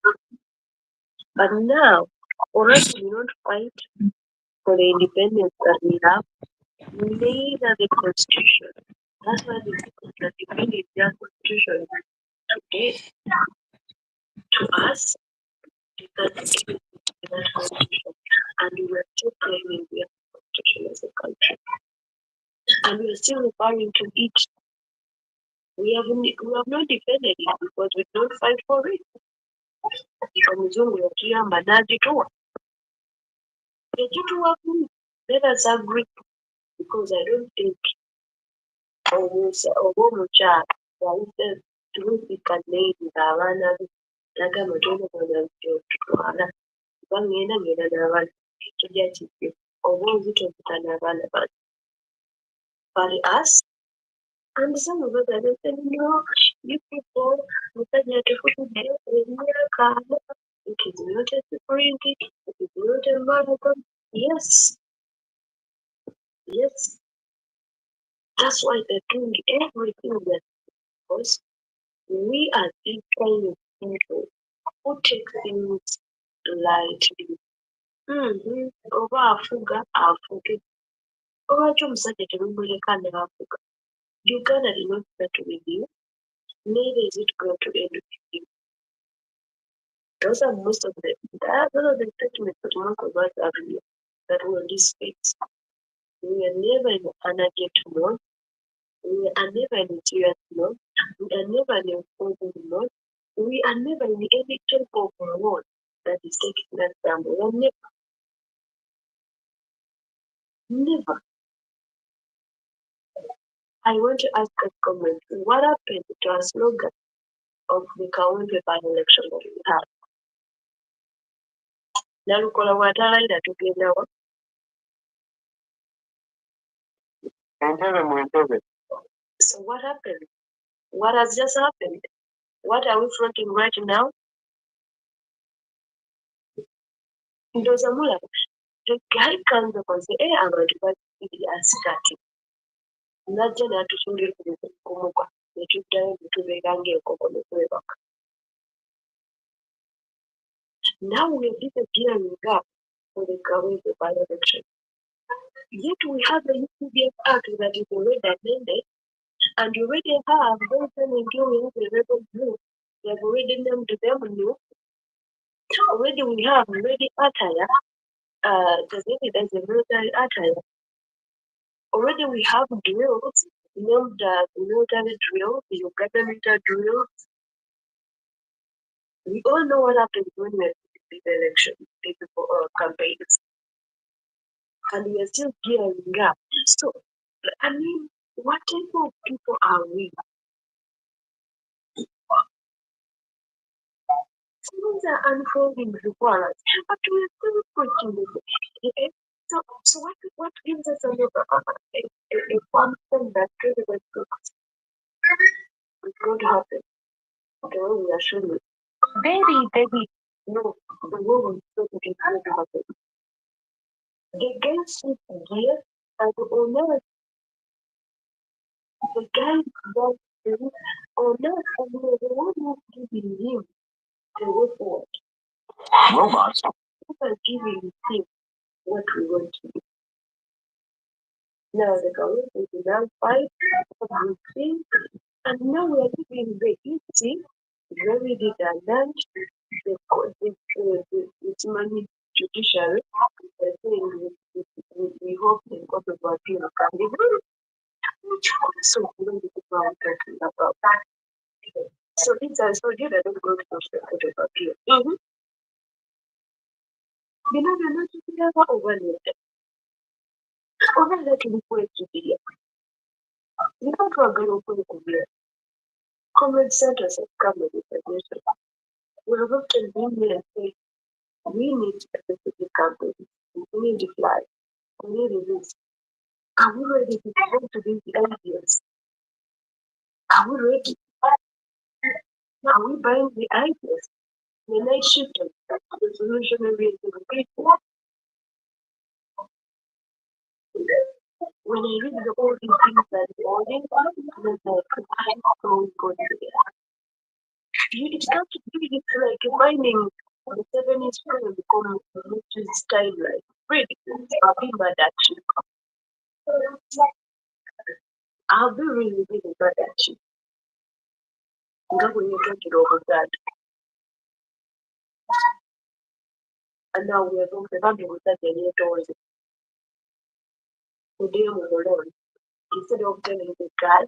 S7: But now, for us to not fight for the independence that we have, neither the constitution. That's why the people that defended their constitution today to us, they can't give it to that constitution. And we are still claiming we have a constitution as a country. And we are still referring to it. We have not defended it because we don't fight for it. Omuzungu yakiyamba n'agituwa. Ekituwa kumi. Let us agree because I don't think oba omukyala yayise tulusika neeri abaana be nagamba tolobana tutwala kuba ngenda n'abaana kijja kibyo oba nzitobuta n'abaana bano. But us, and some of us are just saying, no, you people, it is not a security, it is not a marathon. Yes, that's why they're doing everything that because we are these kind of people who take things lightly. Oba afuga afuge. Lwaki omusajja temumuleka n'afuga? Uganda did not start with you. Neither is it going to end with you. Those are most of them. Those are the statements that most of us have here that were on this space. We are never in an urgent mode. We are never in a serious mode. We are never in a forward mode. We are never in any type of mode that is taking us down. We are never. I want to ask a comment. What happened to our slogan of the Kaunti by-election that we have? Nalukola watalayira tugenda wa? So what happened? What has just happened? What are we fronting right now? Ndoza mulaba. The guy comes up and says, hey, I'm going to buy a statue. Najja n'atusuulira ku muka ne tuddayo ne tubeera ng'enkoko ne twebaka. Now we are busy gearing up for the Kawe by-election. Yet we have the UPDF Act that is already amended, and you already have those women doing the rebel group. They have already named them new. Already we have already attire. There's a military attire. Already we have drills, named military drills, the Uganda military drills. We all know what happens when we have the election, people campaigns, and we are still gearing up. So, I mean, what type of people are we? Things are unfolding before us, but we are still pushing it. Okay? So what gives us a confidence that president is going to happen? The way we are showing it. Baby, no, the way we say it is going to happen. The guy sits here and the owner, the guy that is owner, and the one who is giving him the way forward. Robots. We are giving him what we want to do. Now the government is now fight for thing, and now we are giving the easy, very redundant, the money judiciary. I think we hope the court of appeal can be which also we don't know talking about that. So these are so did I don't go to the court of appeal. You know, they're not together overloaded. Overloaded in way to be. You don't go to the common centers have come with information. We have often been here and say, we need specific companies, we need to fly, we need this. Are we ready to go to these ideas? Are we ready? Are we buying the ideas? The night shift and the solution is the people. When I read the all these things that the audience there's like I'm going there. It's not to do it like finding the 7 is going to become which is style like really I'll be mad at you. I'll be really mad at you. When you talk it over that. And now we are going to have that any towards it. The deal with the Lord. Instead of telling the guy,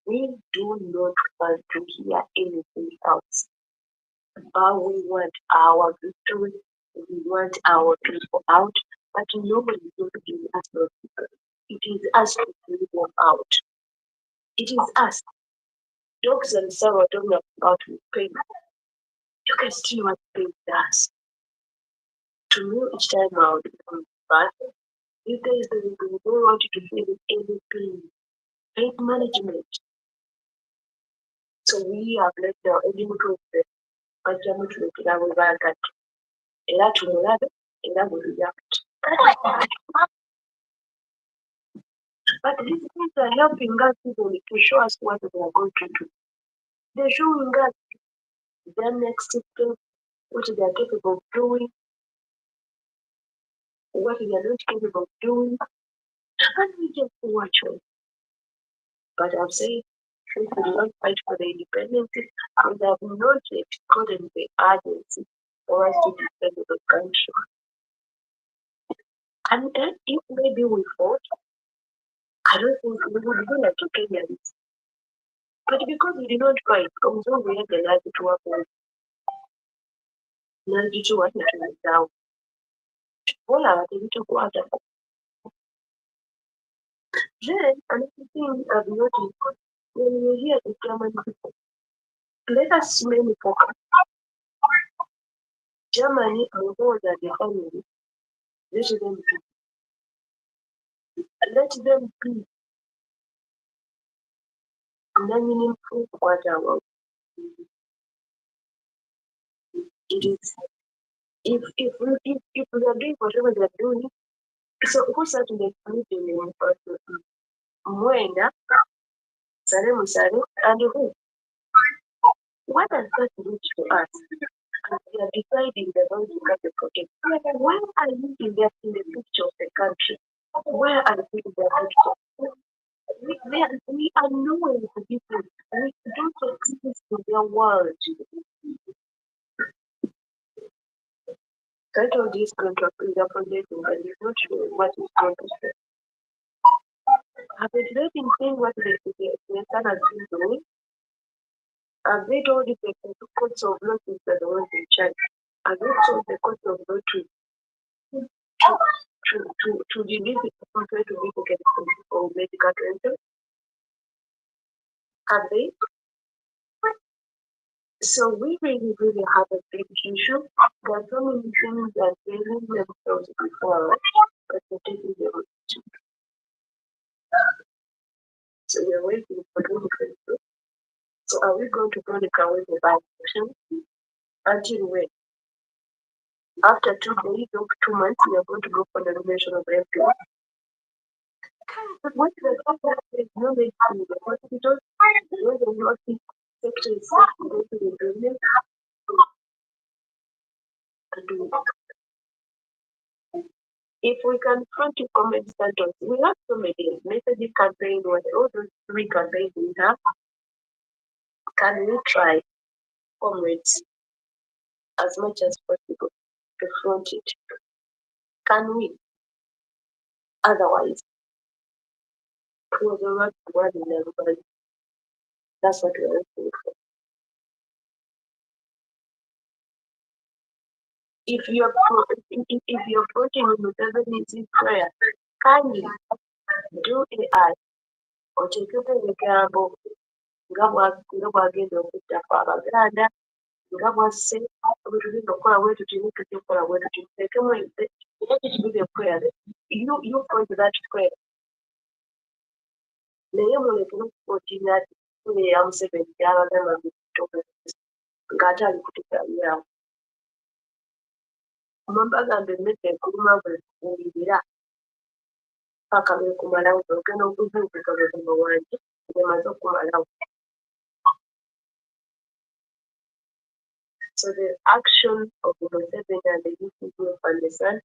S7: we do not want to hear anything else. But we want our victory, we want our people out, but nobody is going to give us those people. It is us to bring them out. It is us. Dogs and Sarah don't know about pain. You can still what pain does. To me, each time I would become bad. If there is anything we don't want you to feel any pain, pain management. So we have let our enemy go there. But I'm to look at our back at a lot to another, and that will react. But these things are helping us people to show us what we are going to do. They're showing us their next step, what they are capable of doing, what they are not capable of doing, and we just watch it. But I've said, we will not fight for the independence, and have not yet gotten the urgency for us to defend the country. And then if maybe we fought, I don't think we would be like Kenyans. But because we did not fight, although we had the right to weapons, now did you want to like down? All our things to go out. Then another thing I've noticed when you hear the German people, let us many focus. Germany and more than the family, let them be. Let them be. Meaningful what I want. It is If we are doing whatever they are doing, so who started the meeting in person? Mwenda, Sare Musare, and who? What does that mean to us? And we are deciding the going to get the project. Where are you in the picture of the country? Where are the people in the picture? We are nowhere with the people. We don't exist in their world. Title this contract is a project and is not sure what is going to say. Have they been saying what the son has been doing? Have they told the courts of law is the ones in charge? Have they told the courts of law to release the contract to people get or medical rental? Have they? So we really have a big issue. There are so many things that they leave themselves before, but they're taking them. So we're waiting for them. So are we going to go the with the by-election? Until when? After 2 days or 2 months, we are going to go for the nomination of MP. But what the government is no make to the hospitals, where the nursing sector is going to the government and do it. If we can front to comment centers, we have so many messages campaign, what all those 3 campaigns we have. Can we try comrades as much as possible to front it? Can we? Otherwise, we'll not one in everybody. That's what we're looking for. If you're approaching with whatever needs in prayer, can you do AI or take the gamble? Nga bwagenda okudda ku Abaganda, nga bwasse bwe tulina okukola bwe tuti netujja okukola bwe tuti tuteekemu a prayer. You go to that prayer. Naye mulekere okukootira ati kule ya Museveni gy'abagamba ng'ate ali kutugamyawo. Mbagambe emmere ekuluma bwe kuwulira paka beekumalawo ogenda okuzuukuka bwegomba wangi bwemaze okumalawo. So the action of Museveni and the UPDF and the Sun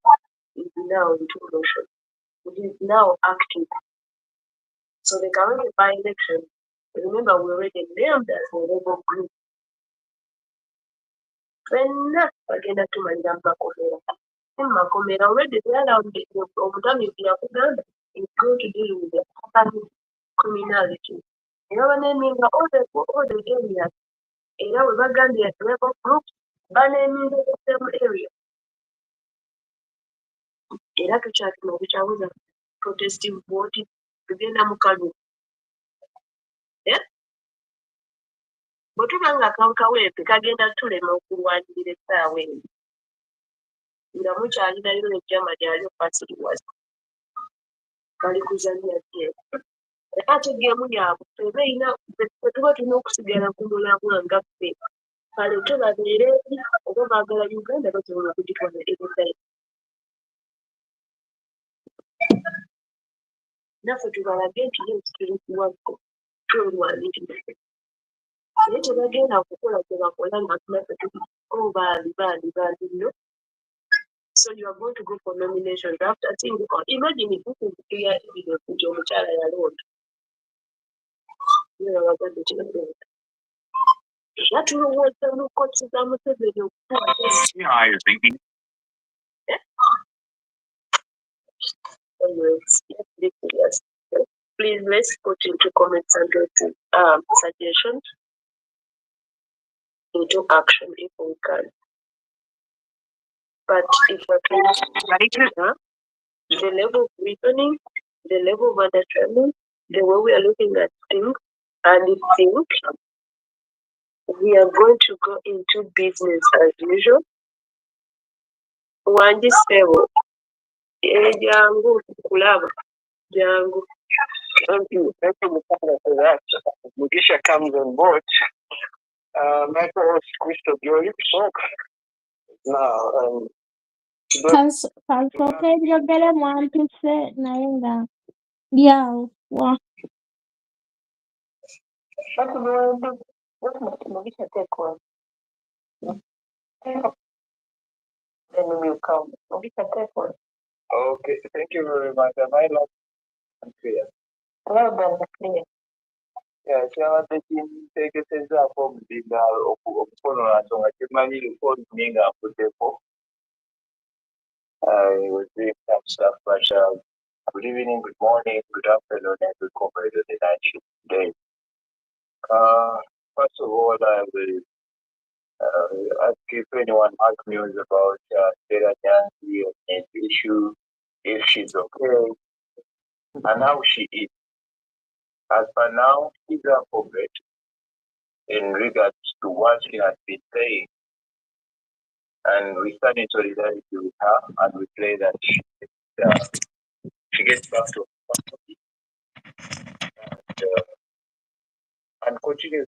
S7: is now into motion. It is now active. So the current by-election, remember we already named as a rebel group. When bagenda tumalira Makomera. In Makomera already they allowed the Omutami Uganda is going to deal with the criminality. You know, naming all the areas. You know, we Uganda rebel groups, banning the same area. Era tukyatuma obukyabuza protestive vote tugenda mu kalulu. Bwe tuba nga kawukaweepe kagenda tulema okulwanirira essaawa eno nga mukyalirayo ejjama lyalyo fasiriwazi bali kuzannya jeeri. Era ate geemu yaabwe eba erina bwe tuba tulina okusigala ku mulamwa nga ffe baleke babeere eri oba baagala Uganda basobola okugitwala ebitayi. Naffe tubalage nti yesu tuli kuwakko twelwanirira. Naye tebagenda kukola kye bakola nga tunaffe tuli bandi nno. So you are going to go for nominations after seeing imagine if you could clear evidence nti omukyala yalonda. Wagadde kiragenda. Era tulowooza n'okkooti za Museveni okutuwa. Yes. Please let's put into comments and suggestions into action if we can. But if we're trying the level of reasoning, the level of understanding, the way we are looking at things, and think we are going to go into business as usual. Wanji stable. Jangu kulaba. Jangu.
S3: Thank you, Mukana, for that. Mugisha comes on board. Michael Christo Glory. Now,
S8: Kansooka ebyogere mwampise naye nga byawo wa
S6: Okay, thank you very much. Am I loud and clear? Kyabadde kinteekesezaako omuzinga okukonola nsonga kimanyi likoodi nga nfuddeko. I was doing some stuff, but good evening, good morning, good afternoon, and good coverage of the night shift today. First of all, I will ask if anyone has news about Sarah Nyanzi and the issue, if she's okay, and how she is. As for now, she's appropriate in regards to what she has been saying. And we stand in solidarity with her, and we pray that she gets back to her and continues